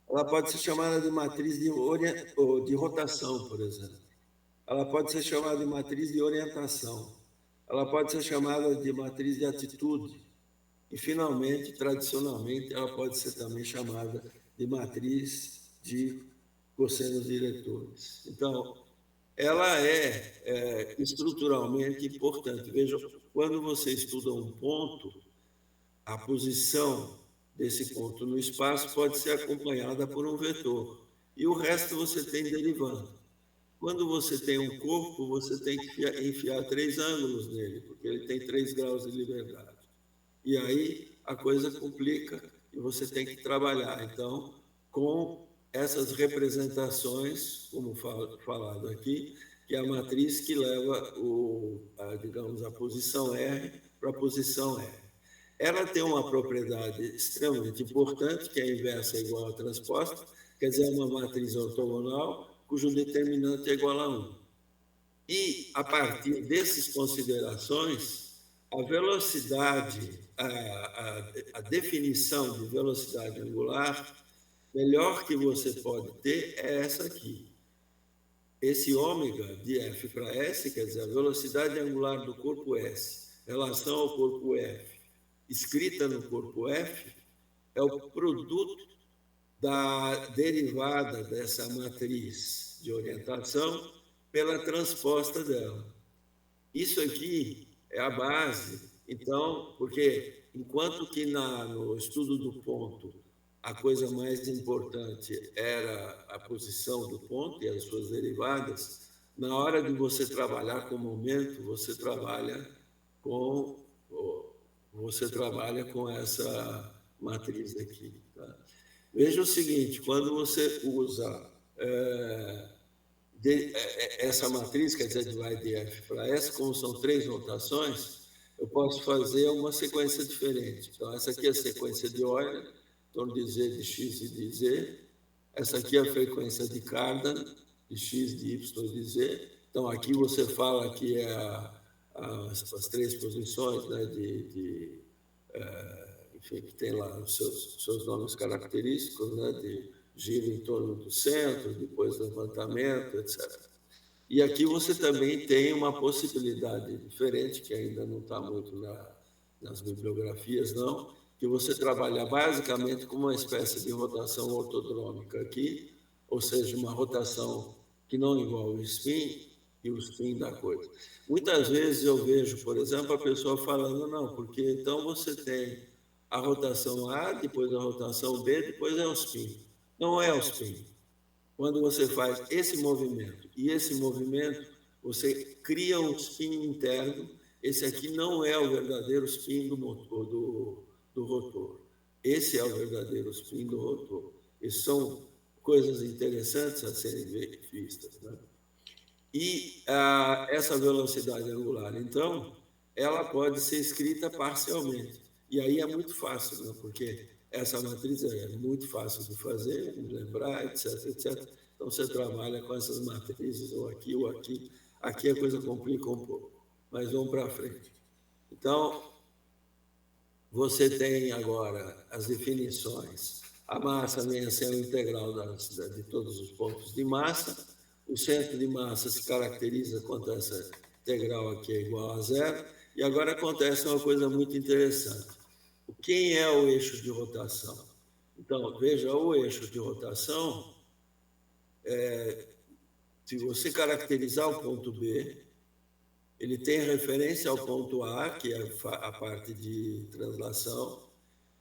Ela pode ser chamada de matriz de rotação, por exemplo. Ela pode ser chamada de matriz de orientação. Ela pode ser chamada de matriz de atitude. E, finalmente, tradicionalmente, ela pode ser também chamada de matriz de cossenos diretores. Então, ela é estruturalmente importante. Veja, quando você estuda um ponto, a posição desse ponto no espaço pode ser acompanhada por um vetor. E o resto você tem derivando. Quando você tem um corpo, você tem que enfiar 3 ângulos nele, porque ele tem 3 graus de liberdade. E aí a coisa complica e você tem que trabalhar, então, com essas representações, como falado aqui, que é a matriz que leva digamos, a posição R para a posição R. Ela tem uma propriedade extremamente importante, que é a inversa igual à transposta, quer dizer, é uma matriz ortogonal cujo determinante é igual a 1. E, a partir dessas considerações, A velocidade, a definição de velocidade angular, melhor que você pode ter é essa aqui. Esse ômega de F para S, quer dizer, a velocidade angular do corpo S, relação ao corpo F, escrita no corpo F, é o produto da derivada dessa matriz de orientação pela transposta dela. Isso aqui é a base. Então, porque enquanto que no estudo do ponto a coisa mais importante era a posição do ponto e as suas derivadas, na hora de você trabalhar com o momento, você trabalha com essa matriz aqui. Tá? Veja o seguinte, quando você usa essa matriz, quer dizer, de YDF para S, como são 3 rotações, eu posso fazer uma sequência diferente. Então, essa aqui é a sequência de Euler, em torno de Z, de X e de Z. Essa aqui é a frequência de Cardan, de X, de Y e de Z. Então, aqui você fala que é as 3 posições, né, enfim, que tem lá os seus nomes característicos, né, de giro em torno do centro, depois levantamento, etc. E aqui você também tem uma possibilidade diferente, que ainda não está muito nas bibliografias, não, que você trabalha basicamente com uma espécie de rotação ortodrômica aqui, ou seja, uma rotação que não envolve o spin e o spin da coisa. Muitas vezes eu vejo, por exemplo, a pessoa falando, não, porque então você tem a rotação A, depois a rotação B, depois é o spin. Não é o spin. Quando você faz esse movimento e esse movimento, você cria um spin interno. Esse aqui não é o verdadeiro spin do motor, do rotor. Esse é o verdadeiro spin do rotor. Isso são coisas interessantes a serem vistas. Né? E essa velocidade angular, então, ela pode ser escrita parcialmente. E aí é muito fácil, né? Porque essa matriz é muito fácil de fazer, de lembrar, etc, etc. Então, você trabalha com essas matrizes, ou aqui, ou aqui. Aqui a coisa complica um pouco, mas vamos para frente. Então, você tem agora as definições. A massa vem a ser o integral de todos os pontos de massa. O centro de massa se caracteriza quando essa integral aqui é igual a 0. E agora acontece uma coisa muito interessante. Quem é o eixo de rotação? Então, veja, o eixo de rotação, se você caracterizar o ponto B, ele tem referência ao ponto A, que é a parte de translação,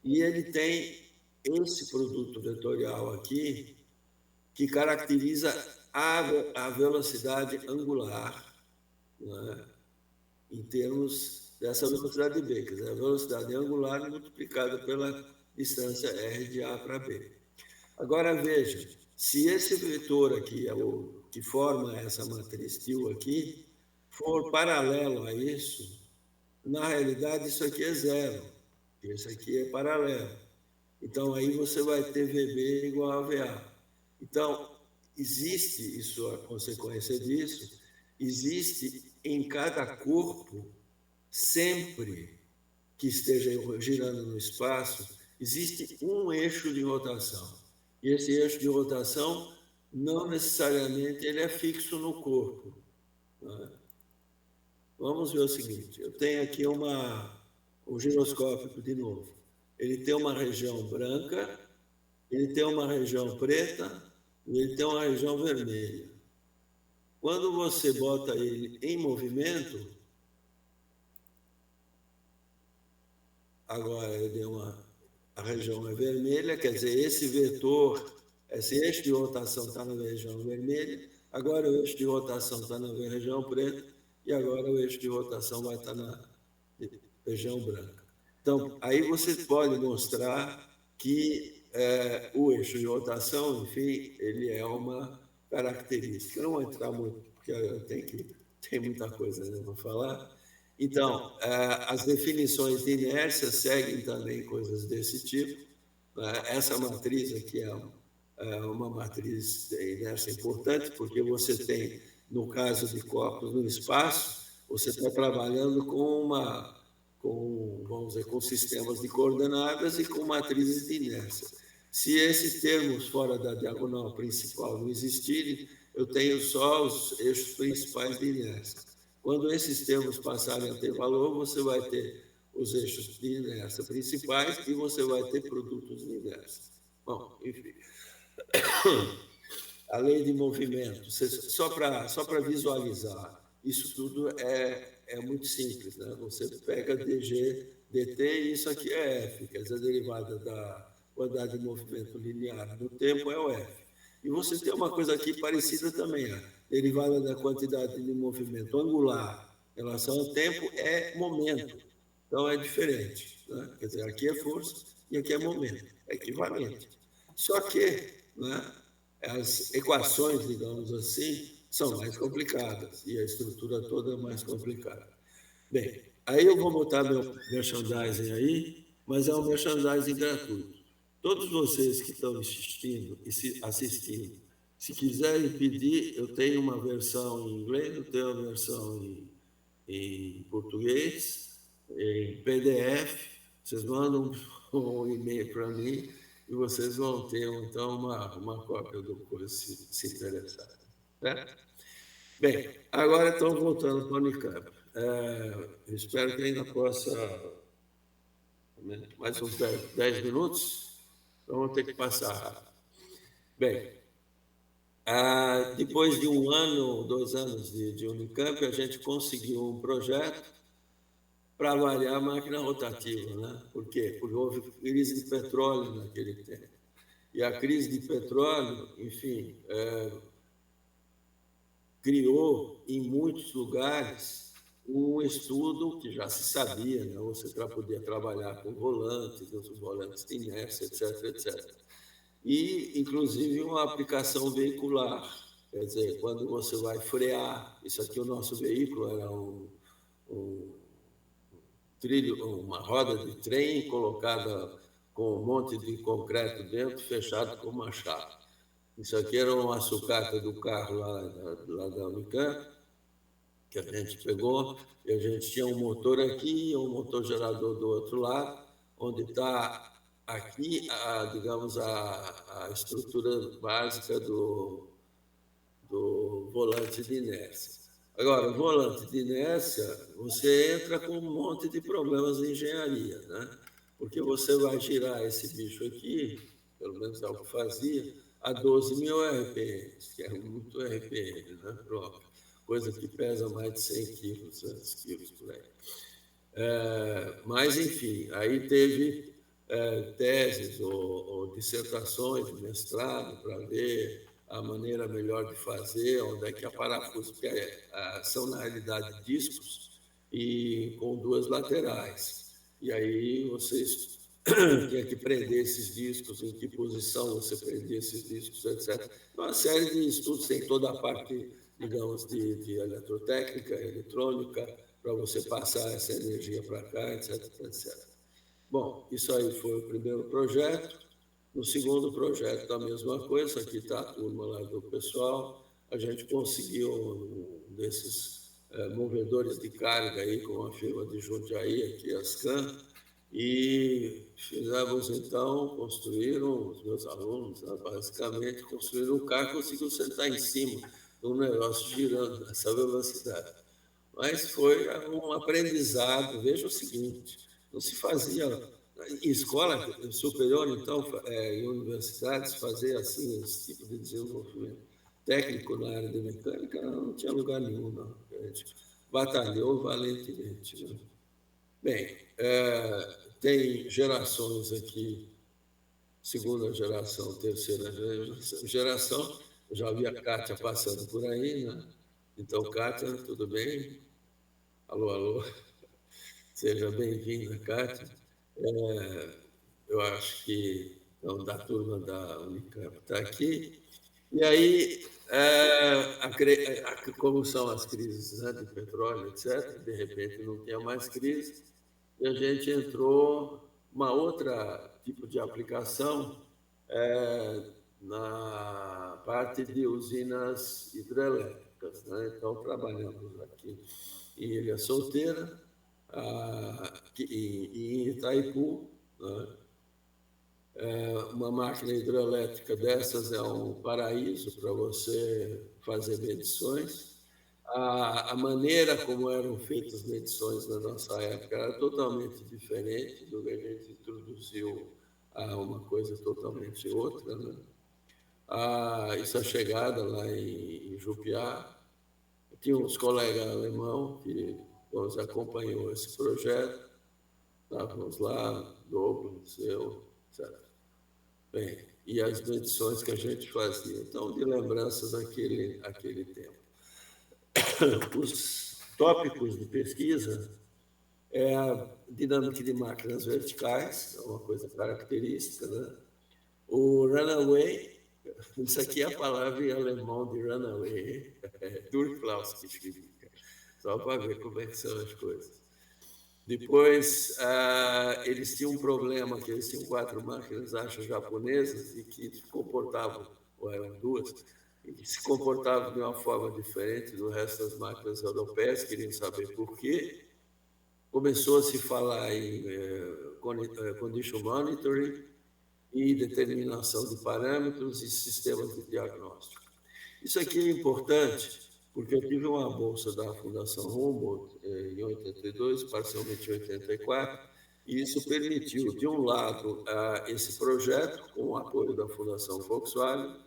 e ele tem esse produto vetorial aqui, que caracteriza a velocidade angular, né, em termos dessa velocidade B, quer dizer, a velocidade angular multiplicada pela distância R de A para B. Agora, veja, se esse vetor aqui, que forma essa matriz TIL aqui, for paralelo a isso, na realidade isso aqui é 0, isso aqui é paralelo. Então, aí você vai ter VB igual a VA. Então, existe, isso a consequência disso, existe em cada corpo, sempre que esteja girando no espaço, existe um eixo de rotação. E esse eixo de rotação, não necessariamente ele é fixo no corpo. Né? Vamos ver o seguinte, eu tenho aqui um giroscópio de novo. Ele tem uma região branca, ele tem uma região preta e ele tem uma região vermelha. Quando você bota ele em movimento, agora eu dei a região é vermelha, quer dizer, esse vetor, esse eixo de rotação está na região vermelha, agora o eixo de rotação está na região preta e agora o eixo de rotação vai estar na região branca. Então, aí você pode mostrar que o eixo de rotação, enfim, ele é uma característica. Eu não vou entrar muito, porque eu tem muita coisa para falar. Então, as definições de inércia seguem também coisas desse tipo. Essa matriz aqui é uma matriz de inércia importante, porque você tem, no caso de corpos no espaço, você está trabalhando com vamos dizer, com sistemas de coordenadas e com matrizes de inércia. Se esses termos fora da diagonal principal não existirem, eu tenho só os eixos principais de inércia. Quando esses termos passarem a ter valor, você vai ter os eixos de inércia principais e você vai ter produtos de inércia. Bom, enfim. A lei de movimento, só para visualizar, isso tudo é muito simples, né? Você pega dg, dt e isso aqui é f, quer dizer, a derivada da quantidade de movimento linear no tempo é o f. E você tem uma coisa aqui parecida também, a derivada da quantidade de movimento angular em relação ao tempo é momento. Então, é diferente, né? Quer dizer, aqui é força e aqui é momento, é equivalente. Só que, né, as equações, digamos assim, são mais complicadas e a estrutura toda é mais complicada. Bem, aí eu vou botar meu merchandising aí, mas é um merchandising gratuito. Todos vocês que estão assistindo, se quiserem pedir, eu tenho uma versão em inglês, eu tenho uma versão em português, em PDF, vocês mandam um e-mail para mim e vocês vão ter, então, uma cópia do curso, se interessar. Certo? Bem, agora, então, voltando para o Unicamp. Espero que ainda possa, mais uns 10 minutos, então vou ter que passar rápido. Bem, depois de 1 ano, 2 anos de Unicamp, a gente conseguiu um projeto para avaliar a máquina rotativa, né? Por quê? Porque houve crise de petróleo naquele tempo. E a crise de petróleo, enfim, criou em muitos lugares um estudo que já se sabia, né? Você podia trabalhar com volantes, os volantes de inércia, etc, etc. E, inclusive, uma aplicação veicular. Quer dizer, quando você vai frear, isso aqui, o nosso veículo era um trilho, uma roda de trem colocada com um monte de concreto dentro, fechado com uma chave. Isso aqui era uma sucata do carro lá da Unicamp, que a gente pegou, e a gente tinha um motor aqui e um motor gerador do outro lado, onde está aqui, digamos, a estrutura básica do volante de inércia. Agora, o volante de inércia, você entra com um monte de problemas de engenharia, né? Porque você vai girar esse bicho aqui, pelo menos é o que fazia, a 12.000 RPM, que é muito RPM, né? Próprio. Coisa que pesa mais de 100 quilos, 200 quilos por aí. Mas, enfim, aí teve teses ou dissertações de mestrado para ver a maneira melhor de fazer, onde é que a parafuso, porque são, na realidade, discos e com 2 laterais. E aí vocês tinha que prender esses discos, em que posição você prendia esses discos, etc. Uma série de estudos, tem toda a parte, digamos, de eletrotécnica, eletrônica, para você passar essa energia para cá, etc, etc. Bom, isso aí foi o primeiro projeto. No segundo projeto, a mesma coisa, aqui está a turma lá do pessoal, a gente conseguiu um desses movedores de carga aí com a firma de Jundiaí, aqui, a Ascan, e fizemos, então, construíram, os meus alunos, basicamente, construíram um carro que conseguiu sentar em cima de um negócio girando nessa velocidade. Mas foi um aprendizado. Veja o seguinte, não se fazia em escola superior, então, em universidades, fazer assim, esse tipo de desenvolvimento técnico na área de mecânica, não tinha lugar nenhum, não. A gente batalhou valentemente, né? Bem, tem gerações aqui, segunda geração, terceira geração, eu já vi a Kátia passando por aí, né? Então, Kátia, tudo bem? Alô, alô. Seja bem-vinda, Kátia. Eu acho que então, da turma da Unicamp está aqui. E aí, como são as crises, né, de petróleo, etc., de repente não tinha mais crise, e a gente entrou uma outra tipo de aplicação na parte de usinas hidrelétricas, né? Então, trabalhamos aqui em Ilha Solteira, em Itaipu, né? Uma máquina hidrelétrica dessas é um paraíso para você fazer medições. A maneira como eram feitas as medições na nossa época era totalmente diferente do que a gente introduziu a uma coisa totalmente outra, né? Essa chegada lá em Jupiá, tinha uns colegas alemão que nos acompanhou esse projeto, estávamos lá, Douglas, eu, etc. Bem, e as medições que a gente fazia. Então, de lembranças aquele tempo. Os tópicos de pesquisa é a dinâmica de máquinas verticais, é uma coisa característica, né? O runaway, isso aqui é a palavra em alemão de runaway, é Durchlauf que significa, só para ver como é que são as coisas. Depois, eles tinham um problema, que eles tinham 4 máquinas, acho, japonesas, e que se comportavam, ou eram 2, e que se comportavam de uma forma diferente do resto das máquinas europeias, queriam saber por quê. Começou a se falar em condition monitoring e determinação de parâmetros e sistemas de diagnóstico. Isso aqui é importante, porque eu tive uma bolsa da Fundação Humboldt em 82, parcialmente em 84, e isso permitiu, de um lado, esse projeto, com o apoio da Fundação Volkswagen,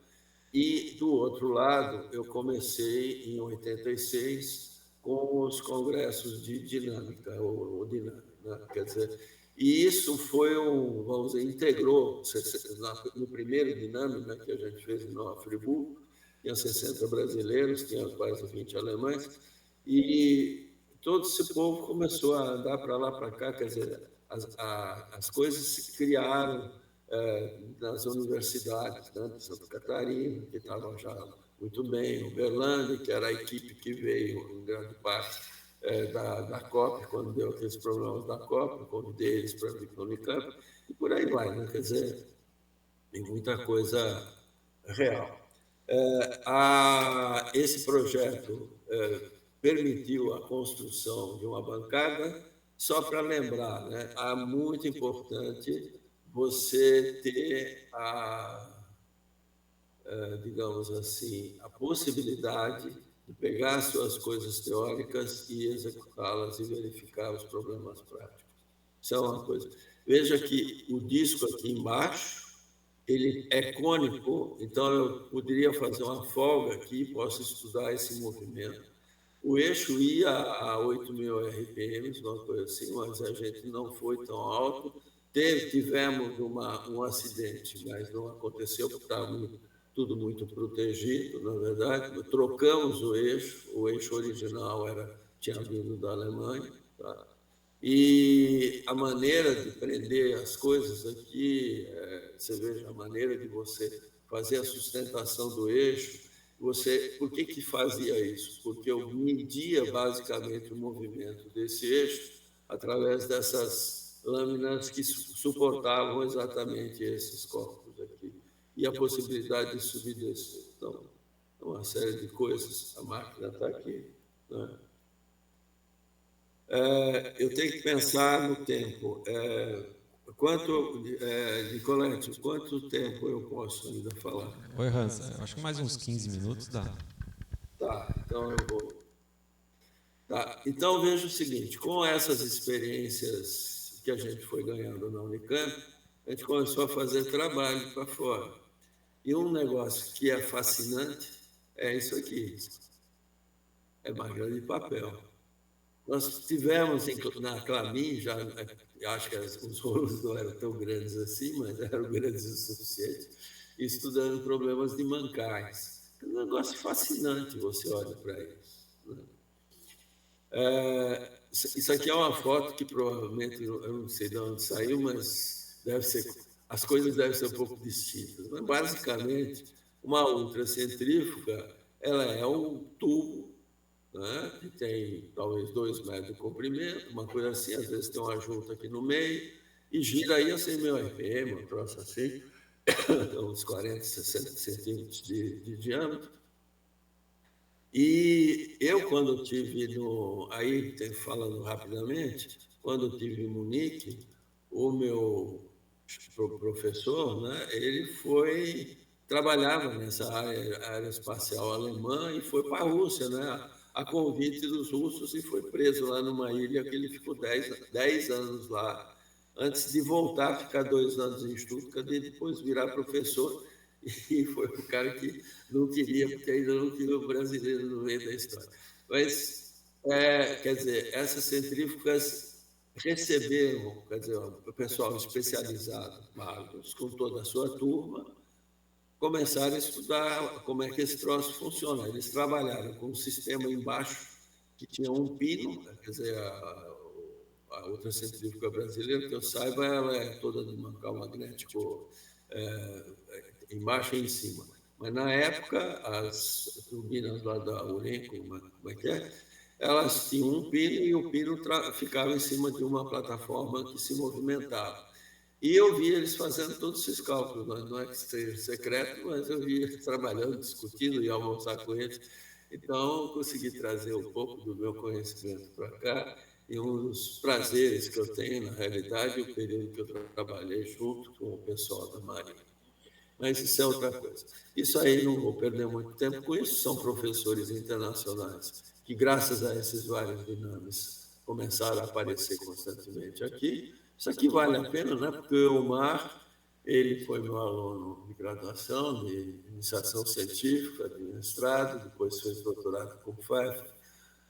e, do outro lado, eu comecei em 86 com os congressos de dinâmica, ou dinâmica, né? Quer dizer, e isso foi vamos dizer, integrou, no primeiro dinâmica que a gente fez em Nova Friburgo, tinha 60 brasileiros, tinha quase 20 alemães, e todo esse povo começou a andar para lá, para cá, quer dizer, as coisas se criaram nas universidades, né, de Santa Catarina, que estavam já muito bem, Uberlândia, que era a equipe que veio, em grande parte, da COP, quando deu aqueles problemas da COP, convidei eles para vir para o Unicamp, e por aí vai, né? Quer dizer, tem muita coisa real. Esse projeto permitiu a construção de uma bancada, só para lembrar, né, é muito importante você ter digamos assim, a possibilidade de pegar suas coisas teóricas e executá-las e verificar os problemas práticos. Isso é uma coisa. Veja que o disco aqui embaixo, ele é cônico, então eu poderia fazer uma folga aqui, posso estudar esse movimento. O eixo ia a 8.000 RPM, uma coisa assim, mas a gente não foi tão alto. Tivemos um acidente, mas não aconteceu, porque estava tudo muito protegido, na verdade. Trocamos o eixo original tinha vindo da Alemanha, tá? E a maneira de prender as coisas aqui, você veja a maneira de você fazer a sustentação do eixo. Por que fazia isso? Porque eu media basicamente o movimento desse eixo através dessas lâminas que suportavam exatamente esses corpos aqui. E a possibilidade de subir e descer. Então, uma série de coisas. A máquina está aqui, né? Eu tenho que pensar no tempo. Nicolete, quanto tempo eu posso ainda falar? Oi, Hans, acho que mais uns 15 minutos dá. Tá, então eu vou. Tá, então veja o seguinte: com essas experiências que a gente foi ganhando na Unicamp, a gente começou a fazer trabalho para fora. E um negócio que é fascinante é isso aqui: é máquina de papel. Nós tivemos na Clamin, já acho que os rolos não eram tão grandes assim, mas eram grandes o suficiente, estudando problemas de mancais. É um negócio fascinante, você olha para isso, né? Isso aqui é uma foto que provavelmente, eu não sei de onde saiu, mas as coisas devem ser um pouco distintas. Mas, basicamente, uma ultracentrífuga, ela é um tubo, né, que tem talvez 2 metros de comprimento, uma coisa assim, às vezes tem uma junta aqui no meio, e gira aí a 100.000 RPM, um troço assim, uns 40, 60 centímetros de diâmetro. E eu, quando tive aí, falando rapidamente, quando eu tive em Munique, o meu professor, né, ele trabalhava nessa área aeroespacial alemã e foi para a Rússia, né, a convite dos russos, e foi preso lá numa ilha que ele ficou 10 anos lá, antes de voltar a ficar 2 anos em Stuttgart e depois virar professor. E foi o cara que não queria, porque ainda não queria o brasileiro no meio da história. Mas, quer dizer, essas centrífugas receberam, quer dizer, o pessoal especializado, magos, com toda a sua turma, começaram a estudar como é que esse troço funciona. Eles trabalharam com um sistema embaixo que tinha um pino, quer dizer, a outra centrífuga brasileira, que eu saiba, ela é toda de mancal magnético embaixo e em cima. Mas, na época, as turbinas lá da Urenco, como é que é? Elas tinham um pino e o pino ficava em cima de uma plataforma que se movimentava. E eu vi eles fazendo todos esses cálculos, não é que seja secreto, mas eu vi eles trabalhando, discutindo e almoçar com eles. Então, consegui trazer um pouco do meu conhecimento para cá, e um dos prazeres que eu tenho, na realidade, é o período que eu trabalhei junto com o pessoal da Marinha. Mas isso é outra coisa. Isso aí, não vou perder muito tempo com isso, são professores internacionais que, graças a esses vários dinames, começaram a aparecer constantemente aqui. Isso aqui vale a pena, né? Porque o Omar, ele foi meu aluno de graduação, de iniciação científica, de mestrado, depois fez doutorado com o FAF.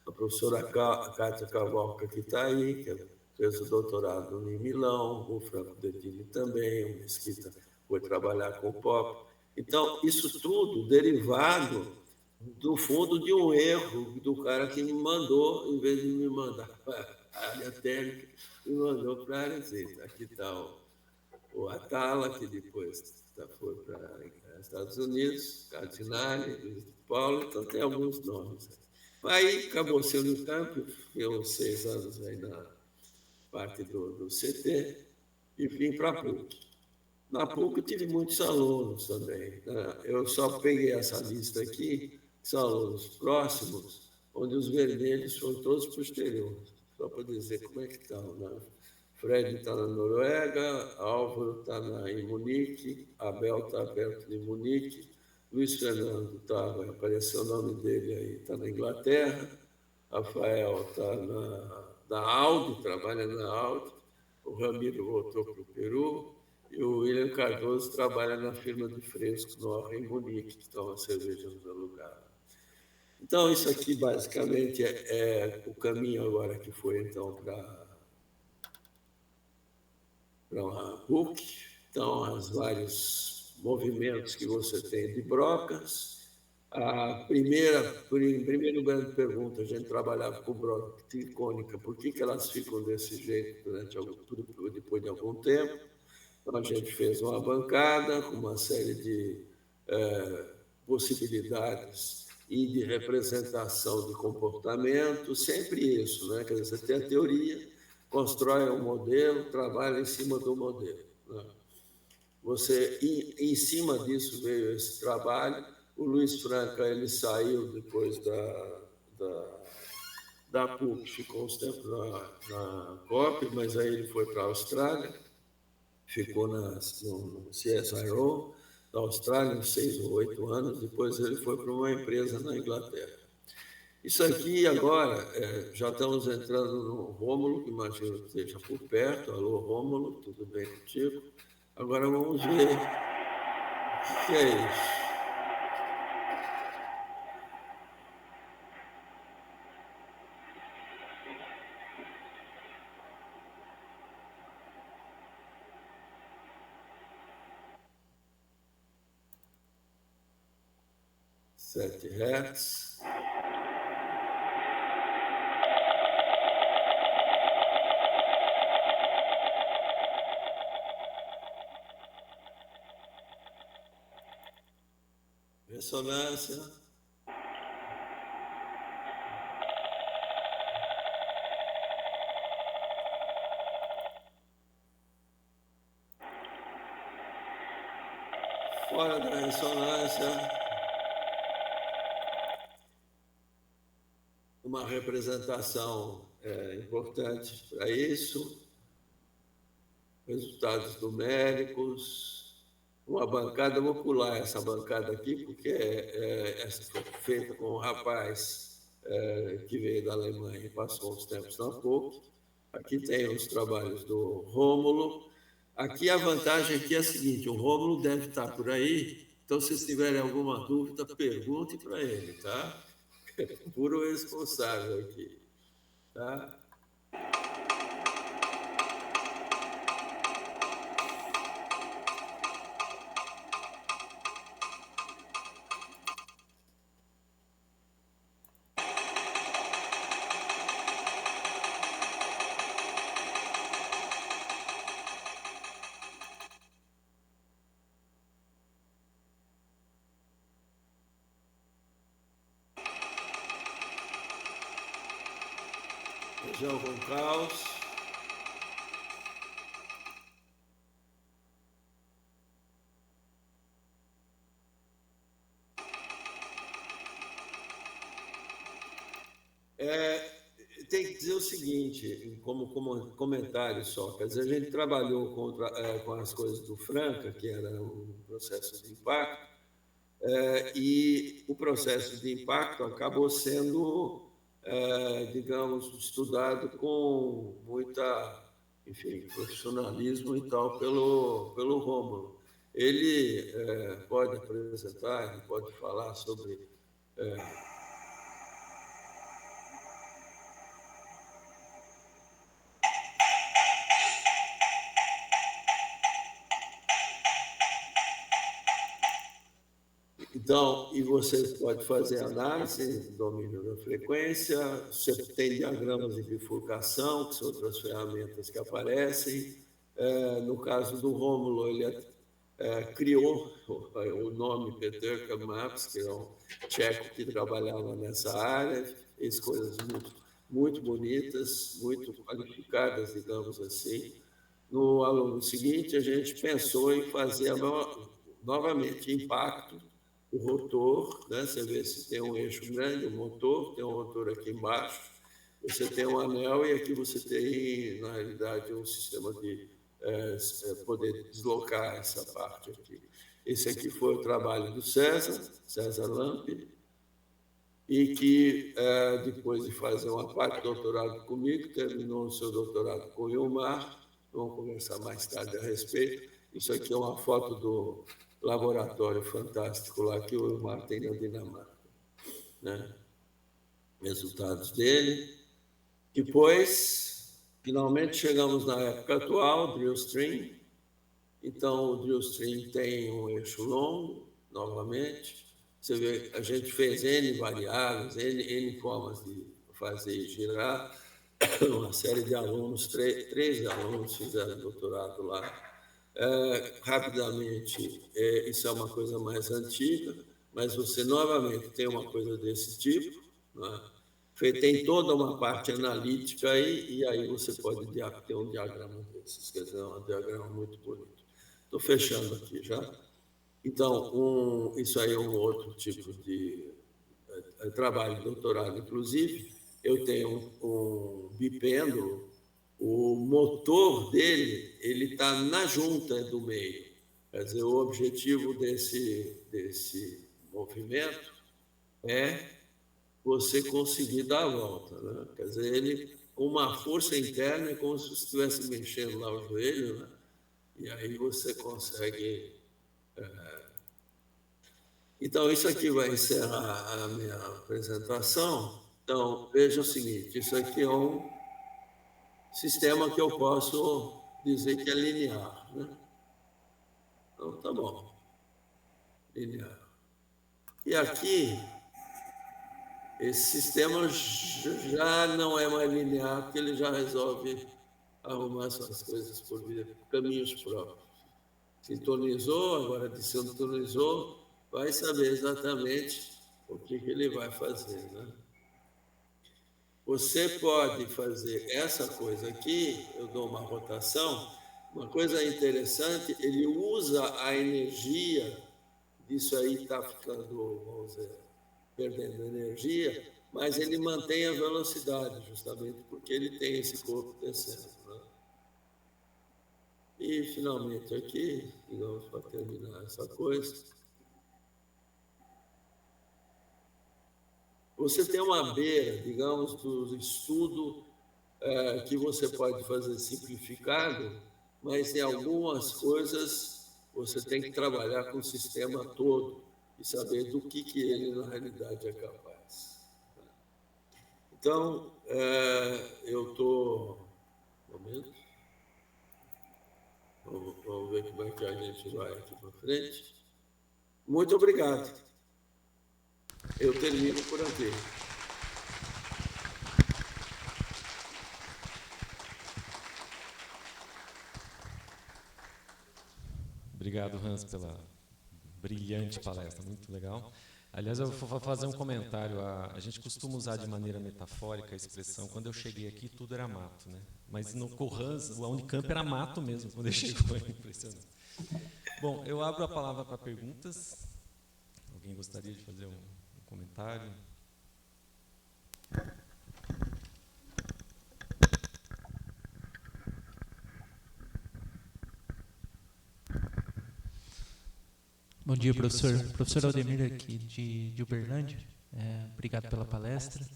A professora Cátia Cavalca, que está aí, que fez o doutorado em Milão, o Franco Dedini também, o Mesquita foi trabalhar com o Pop. Então, isso tudo derivado do fundo de um erro do cara que me mandou, em vez de me mandar para a área técnica, me mandou para a área Z. Aqui está o Atala, que depois foi para os Estados Unidos, Cardinale, Luiz de Paulo, então tem alguns nomes. Aí acabou sendo o campo, eu 6 anos aí na parte do CT, e vim para a PUC. Na PUC eu tive muitos alunos também. Né? Eu só peguei essa lista aqui, que são alunos próximos, onde os vermelhos foram todos posteriores, só para dizer como é que estão. Né? Fred está na Noruega, Álvaro está em Munique, Abel está perto de Munique, Luiz Fernando vai aparecer o nome dele aí, está na Inglaterra, Rafael está na Audi, trabalha na Audi, o Ramiro voltou para o Peru, e o William Cardoso trabalha na firma de fresco Norra em Munique, que toma cerveja no meu lugar. Então, isso aqui basicamente é o caminho agora que foi então para a PUC. Então, os vários movimentos que você tem de brocas. A primeira grande pergunta, a gente trabalhava com broca tricônica, por que elas ficam desse jeito depois de algum tempo? Então, a gente fez uma bancada com uma série de possibilidades e de representação de comportamento, sempre isso, né? Quer dizer, você tem a teoria, constrói um modelo, trabalha em cima do modelo. Né? Em cima disso veio esse trabalho. O Luiz Franca, ele saiu depois da PUC, ficou uns tempos na COP, mas aí ele foi para a Austrália, ficou no CSIRO da Austrália uns 6 ou 8 anos, depois ele foi para uma empresa na Inglaterra. Isso aqui agora, já estamos entrando no Rômulo, que imagino que esteja por perto. Alô, Rômulo, tudo bem contigo? Agora vamos ver o que é isso. Hz. Ressonância. Fora da ressonância. uma representação importante para isso, resultados numéricos, uma bancada, vou pular essa bancada aqui, porque essa foi feita com um rapaz que veio da Alemanha e passou uns tempos na PUC. Aqui tem os trabalhos do Rômulo. Aqui a vantagem aqui é a seguinte, o Rômulo deve estar por aí, então, se vocês tiverem alguma dúvida, pergunte para ele, tá? Puro responsável aqui, tá? Feijão com caos. Tem que dizer o seguinte, como comentário só, quer dizer, a gente trabalhou com as coisas do Franca, que era um processo de impacto, e o processo de impacto acabou sendo, digamos, estudado com muita, enfim, profissionalismo e tal pelo Rômulo. Ele pode apresentar, ele pode falar sobre... Então, e você pode fazer análise, domínio da frequência, você tem diagramas de bifurcação, que são outras ferramentas que aparecem. No caso do Rômulo, ele criou o nome Peterka Maps, que é um tcheco que trabalhava nessa área, fez coisas muito bonitas, muito qualificadas, digamos assim. No aluno seguinte, a gente pensou em fazer novamente impacto, o rotor, né? Você vê se tem um eixo grande, um motor, tem um rotor aqui embaixo, você tem um anel e aqui você tem, na realidade, um sistema de poder deslocar essa parte aqui. Esse aqui foi o trabalho do César Lampe, e que, depois de fazer uma parte do doutorado comigo, terminou o seu doutorado com o Ilmar, vamos conversar mais tarde a respeito. Isso aqui é uma foto do laboratório fantástico lá que o Ilmar tem na Dinamarca, né? Resultados dele. Depois, finalmente chegamos na época atual, drill string. Então, o drill string tem um eixo longo, novamente. Você vê, a gente fez N variáveis, N formas de fazer girar. Uma série de alunos, três alunos fizeram doutorado lá. Rapidamente, isso é uma coisa mais antiga, mas você novamente tem uma coisa desse tipo, né? Tem toda uma parte analítica aí, e aí você pode ter um diagrama desses, quer dizer, um diagrama muito bonito. Estou fechando aqui já. Então, isso aí é um outro tipo de trabalho de doutorado, inclusive. Eu tenho um bipêndulo, o motor dele ele está na junta do meio. Quer dizer, o objetivo desse movimento é você conseguir dar a volta, né? Quer dizer, ele com uma força interna é como se estivesse mexendo lá o joelho, né? E aí você consegue... Então, isso aqui vai encerrar a minha apresentação. Então, veja o seguinte, isso aqui é um sistema que eu posso dizer que é linear, né? Então, tá bom. Linear. E aqui, esse sistema já não é mais linear, porque ele já resolve arrumar suas coisas por caminhos próprios. Sintonizou, agora desintonizou, vai saber exatamente o que ele vai fazer, né? Você pode fazer essa coisa aqui, eu dou uma rotação, uma coisa interessante, ele usa a energia, isso aí está ficando, vamos dizer, perdendo energia, mas ele mantém a velocidade, justamente porque ele tem esse corpo descendo, né? E, finalmente, aqui, digamos, para terminar essa coisa, você tem uma beira, digamos, do estudo que você pode fazer simplificado, mas em algumas coisas você tem que trabalhar com o sistema todo e saber do que ele, na realidade, é capaz. Então, eu estou... Um momento. Vamos ver como é que a gente vai aqui para frente. Muito obrigado. Eu termino por aqui. Obrigado, Hans, pela brilhante palestra, muito legal. Aliás, eu vou fazer um comentário. A gente costuma usar de maneira metafórica a expressão, quando eu cheguei aqui, tudo era mato, né? Mas no Hans, a Unicamp era mato mesmo, quando ele chegou, é impressionante. Bom, eu abro a palavra para perguntas. Alguém gostaria de fazer um comentário? Bom dia, professor. Professor Aldemir aqui de Uberlândia. Obrigado pela palestra.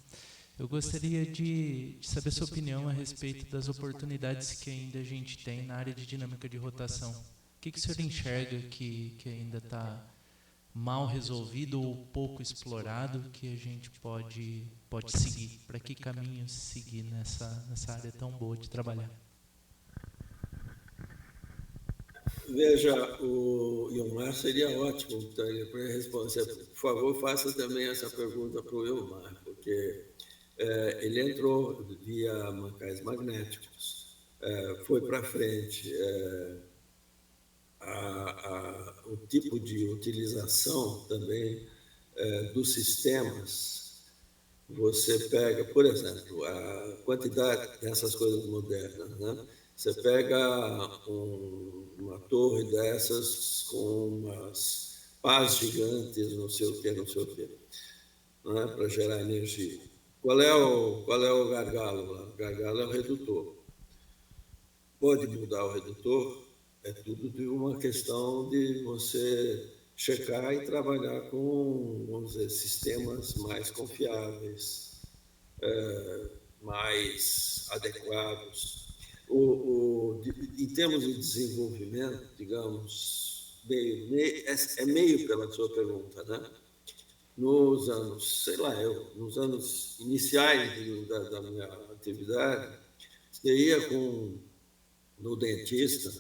Eu gostaria de saber sua opinião a respeito das oportunidades que ainda a gente tem na área de dinâmica de rotação. O que o senhor enxerga que ainda está mal resolvido ou pouco explorado que a gente pode seguir? Para que caminho seguir nessa área tão boa de trabalhar? Veja, o Ilmar seria ótimo para responder. Por favor, faça também essa pergunta para o Ilmar, porque ele entrou via mancais magnéticos, foi para frente. O tipo de utilização também dos sistemas, você pega, por exemplo, a quantidade dessas coisas modernas, né? Você pega uma torre dessas com umas pás gigantes, não sei o quê, né? Para gerar energia. Qual é o gargalo lá? O gargalo é o redutor. Pode mudar o redutor? É tudo de uma questão de você checar e trabalhar com, vamos dizer, sistemas mais confiáveis, mais adequados. Em termos de desenvolvimento, digamos, meio pela sua pergunta, né? Nos anos, nos anos iniciais da minha atividade, você ia no dentista,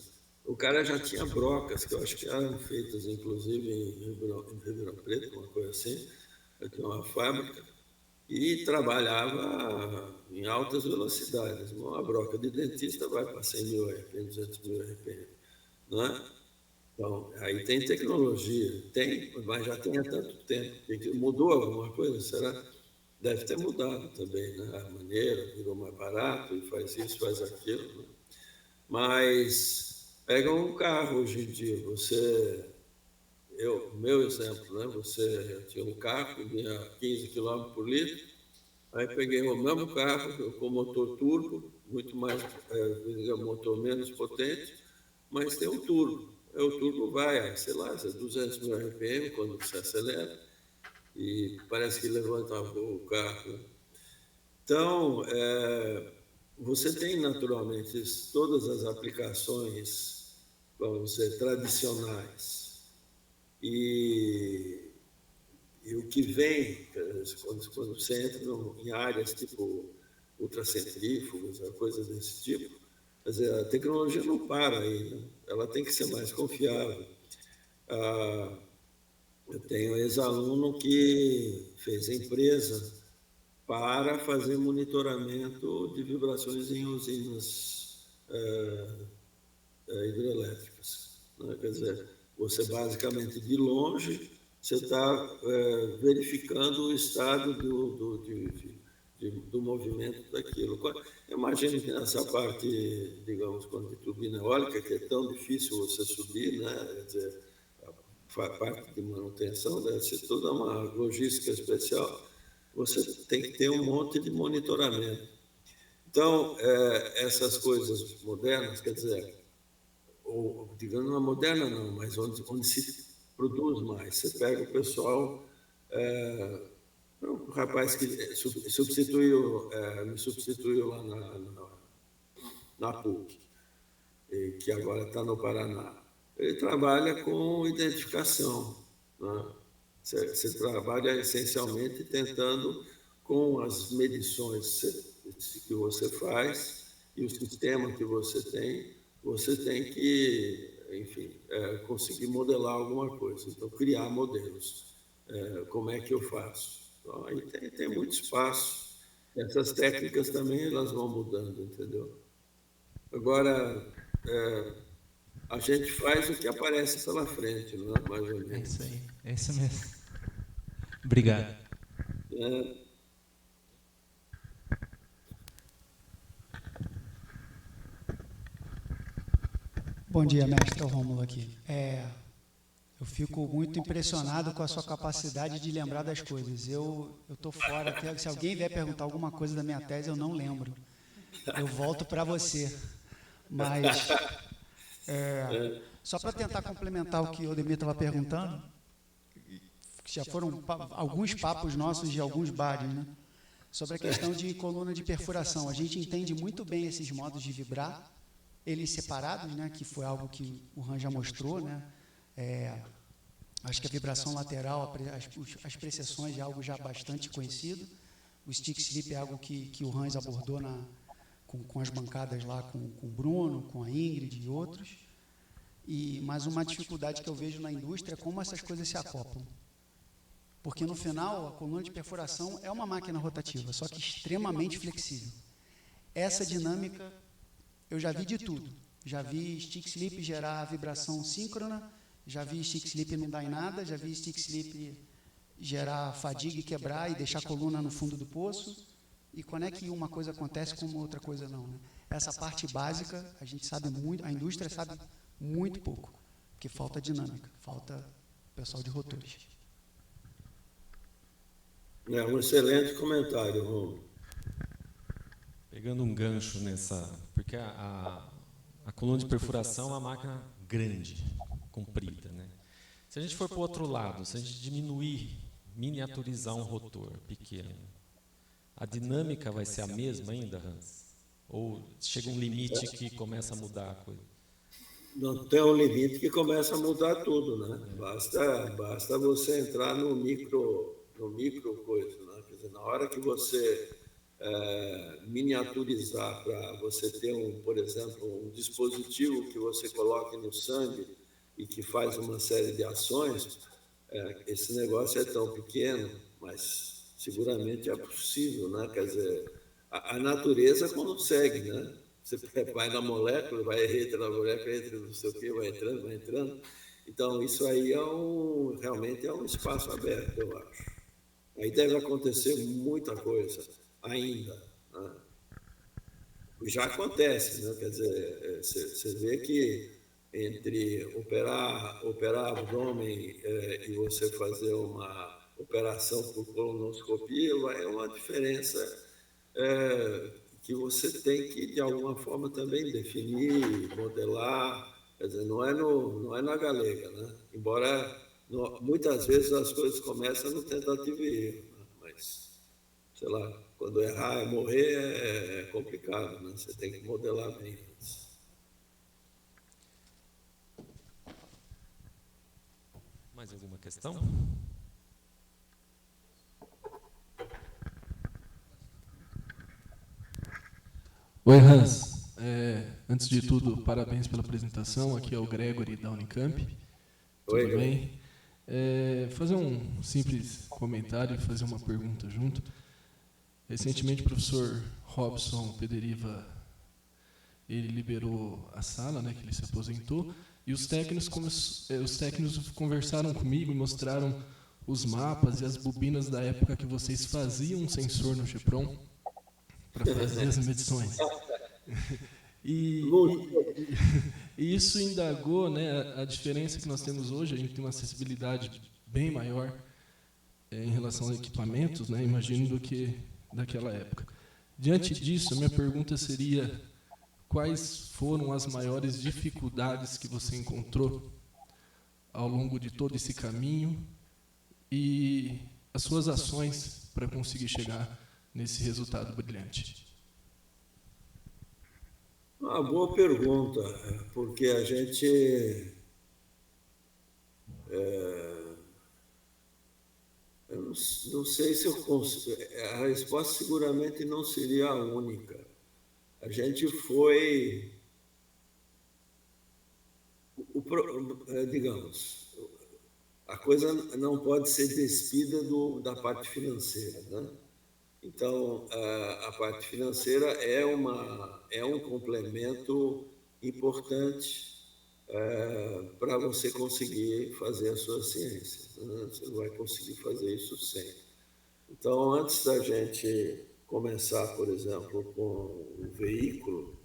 o cara já tinha brocas, que eu acho que eram feitas, inclusive, em Ribeirão Preto, uma coisa assim, aqui uma fábrica, e trabalhava em altas velocidades. Uma broca de dentista vai para 100 mil RPM, 200 mil RPM, não é? Então, aí tem tecnologia, mas já tem há tanto tempo. Mudou alguma coisa, será? Deve ter mudado também, né? A maneira, virou mais barato, e faz isso, faz aquilo, né? Mas pega um carro hoje em dia, meu exemplo, né? Você tinha um carro que vinha 15 km por litro, aí peguei o mesmo carro com motor turbo, muito mais, motor menos potente, mas tem um turbo. O turbo vai, sei lá, 200 mil RPM quando você acelera, e parece que levanta o carro. Então, você tem naturalmente todas as aplicações, vamos dizer, tradicionais. E o que vem, quando você entra em áreas tipo ultracentrífugas, coisas desse tipo, quer dizer, a tecnologia não para aí, né? Ela tem que ser mais confiável. Eu tenho um ex-aluno que fez a empresa para fazer monitoramento de vibrações em usinas hidrelétricas, né? Quer dizer, você basicamente de longe você está verificando o estado do movimento daquilo. Eu imagino que nessa parte, digamos, quando de turbina eólica, que é tão difícil você subir, né? Quer dizer, a parte de manutenção deve ser toda uma logística especial. você tem que ter um monte de monitoramento. Então, essas coisas modernas, quer dizer, ou digamos, não é moderna não, mas onde se produz mais. Você pega o pessoal, o rapaz que me substituiu lá na PUC, que agora está no Paraná. Ele trabalha com identificação, né? Você trabalha essencialmente tentando, com as medições que você faz e o sistema que você tem que, enfim, conseguir modelar alguma coisa. Então, criar modelos. Como é que eu faço? Então, aí tem muito espaço. Essas técnicas também elas vão mudando, entendeu? Agora, a gente faz o que aparece pela frente, não é? Mais ou menos. É isso aí, é isso mesmo. Obrigado. Bom dia, mestre. É o Rômulo aqui. Eu fico muito impressionado com a sua capacidade de lembrar das coisas. Eu estou fora. Se alguém vier perguntar alguma coisa da minha tese, eu não lembro. Eu volto para você. Mas, só para tentar complementar o que o Odemir estava perguntando, já foram alguns papos nossos de alguns bares, né? Sobre a questão de coluna de perfuração. A gente entende muito bem esses modos de vibrar, eles separados, né? Que foi algo que o Han já mostrou, né? Acho que a vibração lateral, as precessões é algo já bastante conhecido. O stick slip é algo que o Hans abordou com as bancadas lá, com o Bruno, com a Ingrid e outros. Mas uma dificuldade que eu vejo na indústria é como essas coisas se acoplam. Porque, no final, a coluna de perfuração é uma máquina rotativa, só que extremamente flexível. Essa dinâmica, eu já vi de tudo. Já vi stick slip gerar vibração síncrona, já vi stick slip não dar em nada, já vi stick slip gerar fadiga e quebrar e deixar a coluna no fundo do poço. E quando é que uma coisa acontece como outra coisa não, né? Essa parte básica, a gente sabe muito, a indústria sabe muito pouco, porque falta dinâmica, falta pessoal de rotores. Um excelente comentário, Romulo. Pegando um gancho nessa, porque a coluna de perfuração é uma máquina grande, comprida, né? Se a gente for para o outro lado, se a gente diminuir, miniaturizar um rotor pequeno, a dinâmica vai ser a mesma ainda, Hans? Ou chega um limite que começa a mudar a coisa? Não tem um limite que começa a mudar tudo, né? Basta você entrar no micro coisa, né? Quer dizer, na hora que você miniaturizar para você ter por exemplo, um dispositivo que você coloque no sangue e que faz uma série de ações, esse negócio é tão pequeno, mas seguramente é possível, né? Quer dizer, a natureza consegue, né? Você vai na molécula, entra na molécula, entra não sei o quê, vai entrando. Então, isso aí realmente é um espaço aberto, eu acho. Aí deve acontecer muita coisa ainda, né? Já acontece, né? Quer dizer, você vê que entre operar abdômen e você fazer uma operação por colonoscopia é uma diferença que você tem que, de alguma forma, também definir, modelar. Quer dizer, não é na galega, né? Embora muitas vezes as coisas começam no tentativa e erro, né? Mas, sei lá, quando errar, morrer é complicado, né? Você tem que modelar bem antes. Mais alguma questão? Oi, Hans. Antes de tudo, parabéns pela apresentação. Aqui é o Gregory da Unicamp. Oi, tudo bem? Fazer um simples comentário e fazer uma pergunta junto. Recentemente, o professor Robson Pederiva, ele liberou a sala, né, que ele se aposentou, e os técnicos conversaram comigo e mostraram os mapas e as bobinas da época que vocês faziam um sensor no GEPROM para fazer as medições. E isso indagou, né, a diferença que nós temos hoje. A gente tem uma acessibilidade bem maior. em relação a equipamentos, né, imagino do que daquela época. Diante disso, a minha pergunta seria: quais foram as maiores dificuldades que você encontrou ao longo de todo esse caminho e as suas ações para conseguir chegar nesse resultado brilhante? Uma boa pergunta, porque a gente... eu não sei se eu consigo... A resposta seguramente não seria a única. A gente foi... digamos, a coisa não pode ser despida da parte financeira, né? Então, a parte financeira é um complemento importante para você conseguir fazer a sua ciência, né? Você não vai conseguir fazer isso sem. Então, antes da gente começar, por exemplo, com o veículo,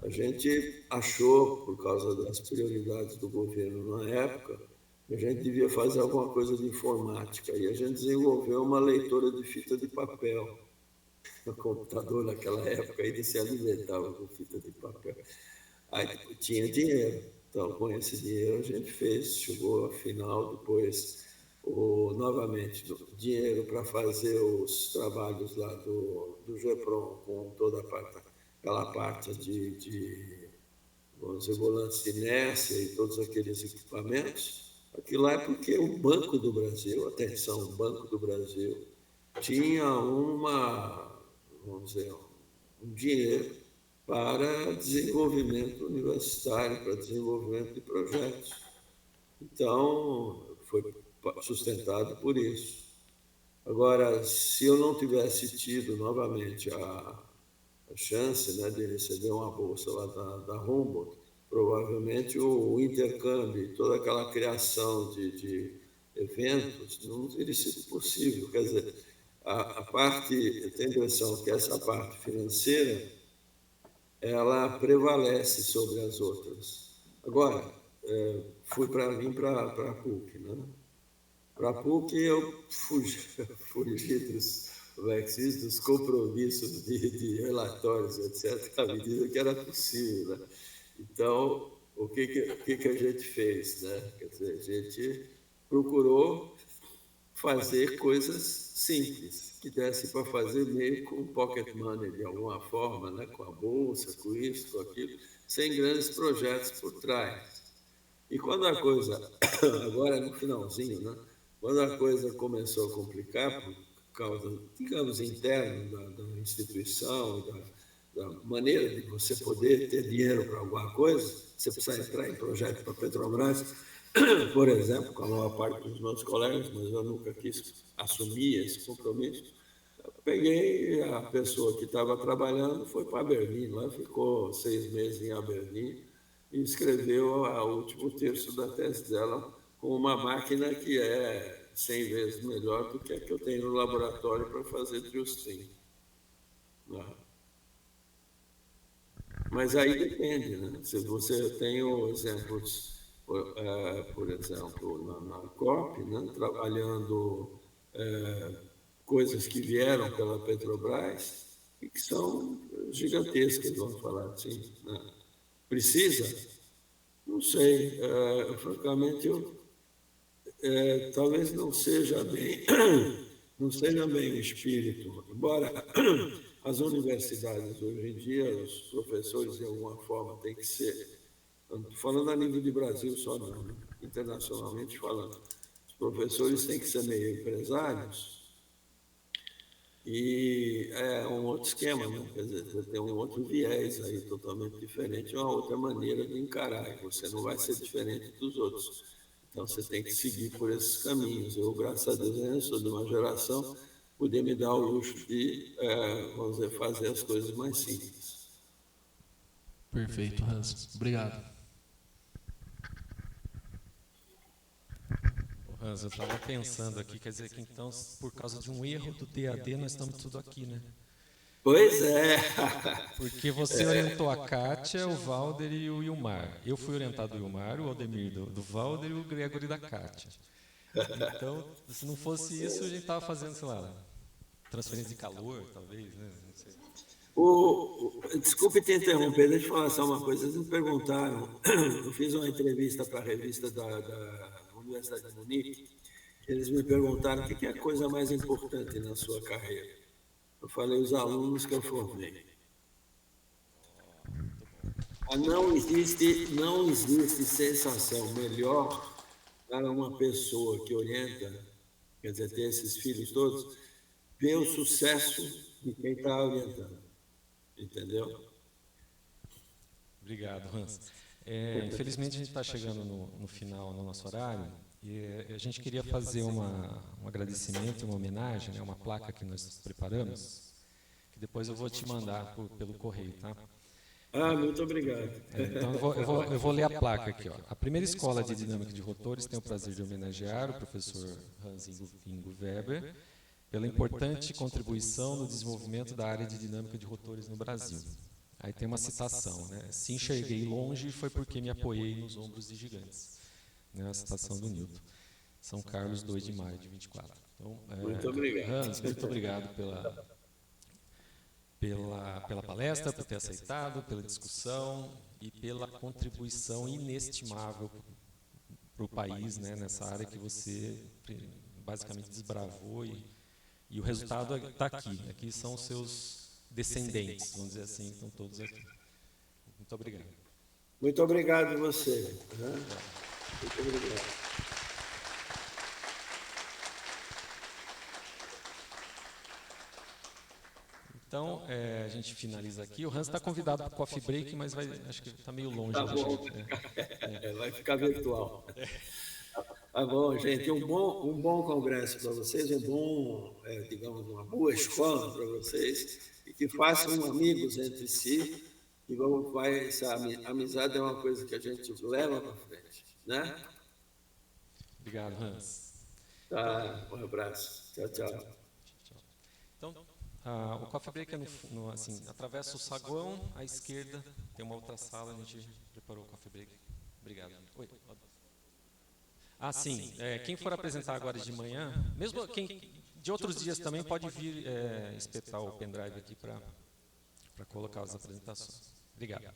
a gente achou, por causa das prioridades do governo na época, que a gente devia fazer alguma coisa de informática. E a gente desenvolveu uma leitora de fita de papel. O computador, naquela época, ele se alimentava com fita de papel. Aí tinha dinheiro. Então, com esse dinheiro, a gente chegou ao final, depois, novamente, dinheiro para fazer os trabalhos lá do GEPRON, com toda aquela parte de vamos dizer, volantes de inércia e todos aqueles equipamentos. Aquilo lá é porque o Banco do Brasil, atenção, o Banco do Brasil, tinha vamos dizer, um dinheiro para desenvolvimento universitário, para desenvolvimento de projetos. Então, foi sustentado por isso. Agora, se eu não tivesse tido novamente a chance, né, de receber uma bolsa lá da Humboldt, provavelmente o intercâmbio, toda aquela criação de eventos não teria sido possível. Quer dizer, a parte, eu tenho a impressão que essa parte financeira, ela prevalece sobre as outras. Agora, fui para a PUC, né? Para a PUC eu fugi dos compromissos de relatórios, etc., à medida que era possível, né? Então, o que a gente fez, né? Quer dizer, a gente procurou fazer coisas simples, que desse para fazer meio com pocket money, de alguma forma, né? Com a bolsa, com isso, com aquilo, sem grandes projetos por trás. E quando a coisa, agora no finalzinho, né? Quando a coisa começou a complicar, por causa, digamos, interno da instituição, da maneira de você poder ter dinheiro para alguma coisa, você precisa entrar em projeto para a Petrobras, por exemplo, com a maior parte dos meus colegas, mas eu nunca quis assumir esse compromisso. Eu peguei a pessoa que estava trabalhando, foi para Berlim, lá ficou 6 meses em Berlim e escreveu o último terço da tese dela com uma máquina que é 100 vezes melhor do que a que eu tenho no laboratório para fazer Drillstream. Mas aí depende, né? Se você tem exemplos, por exemplo, na COP, né? Trabalhando coisas que vieram pela Petrobras e que são gigantescas, vamos falar assim, né? Precisa? Não sei. Francamente, talvez não seja bem o espírito, embora as universidades hoje em dia, os professores de alguma forma têm que ser, não estou falando a nível de Brasil só não, né? Internacionalmente falando, os professores têm que ser meio empresários e é um outro esquema, né? Quer dizer, você tem um outro viés aí totalmente diferente, uma outra maneira de encarar, você não vai ser diferente dos outros. Então, você tem que seguir por esses caminhos. Eu, graças a Deus, eu sou de uma geração, poder me dar o luxo de, vamos dizer, fazer as coisas mais simples. Perfeito, Hans. Obrigado. Hans, eu estava pensando aqui, quer dizer que então, por causa de um erro do DAD, nós estamos tudo aqui, né? Pois é. Porque você orientou a Kátia, o Valder e o Wilmar. Eu fui orientado do Wilmar, o Aldemir do Valder e o Gregory da Kátia. Então, se não fosse isso, a gente estava fazendo, sei lá, transferência de calor, talvez, né? Não sei. Desculpe te interromper, deixa eu falar só uma coisa. Vocês me perguntaram, eu fiz uma entrevista para a revista da Universidade de Munique, eles me perguntaram o que é a coisa mais importante na sua carreira. Eu falei, os alunos que eu formei. Não existe sensação melhor para uma pessoa que orienta, quer dizer, ter esses filhos todos, ver o sucesso de quem está orientando. Entendeu? Obrigado, Hans. Infelizmente, a gente está chegando no final do nosso horário e a gente queria fazer um agradecimento, uma homenagem, né, uma placa que nós preparamos, que depois eu vou te mandar pelo correio, tá? Muito obrigado. Então, eu vou ler a placa aqui. Ó. A primeira escola de dinâmica de rotores tem o prazer de homenagear o professor Hans Ingo Weber pela importante contribuição no desenvolvimento da área de dinâmica de rotores no Brasil. Aí tem uma citação, né? Se enxerguei longe foi porque me apoiei nos ombros de gigantes. Né? A citação do Newton. São Carlos, 2 de maio de 24. Então, muito obrigado. Hans, muito obrigado pela palestra, por ter aceitado, pela discussão e pela contribuição inestimável para o país, né, nessa área que você basicamente desbravou e o resultado está aqui. Aqui são os seus descendentes, vamos dizer assim, estão todos aqui. Muito obrigado. Muito obrigado a você. Muito obrigado. Então, a gente finaliza aqui. O Hans está convidado para o coffee break, mas acho que está meio longe. Tá bom. Vai ficar virtual. Tá bom, gente. Um bom congresso para vocês, digamos, uma boa escola para vocês, e que façam amigos entre si, e essa amizade é uma coisa que a gente leva para frente, né? Obrigado, Hans. Tá, um abraço. Tchau, tchau. Então, o coffee break é assim, atravessa o saguão, à esquerda tem uma outra sala, a gente preparou o coffee break. Obrigado. Oi. Sim, quem for apresentar agora de manhã, mesmo quem de outros dias também pode vir espetar o pendrive aqui para colocar as apresentações. Obrigado.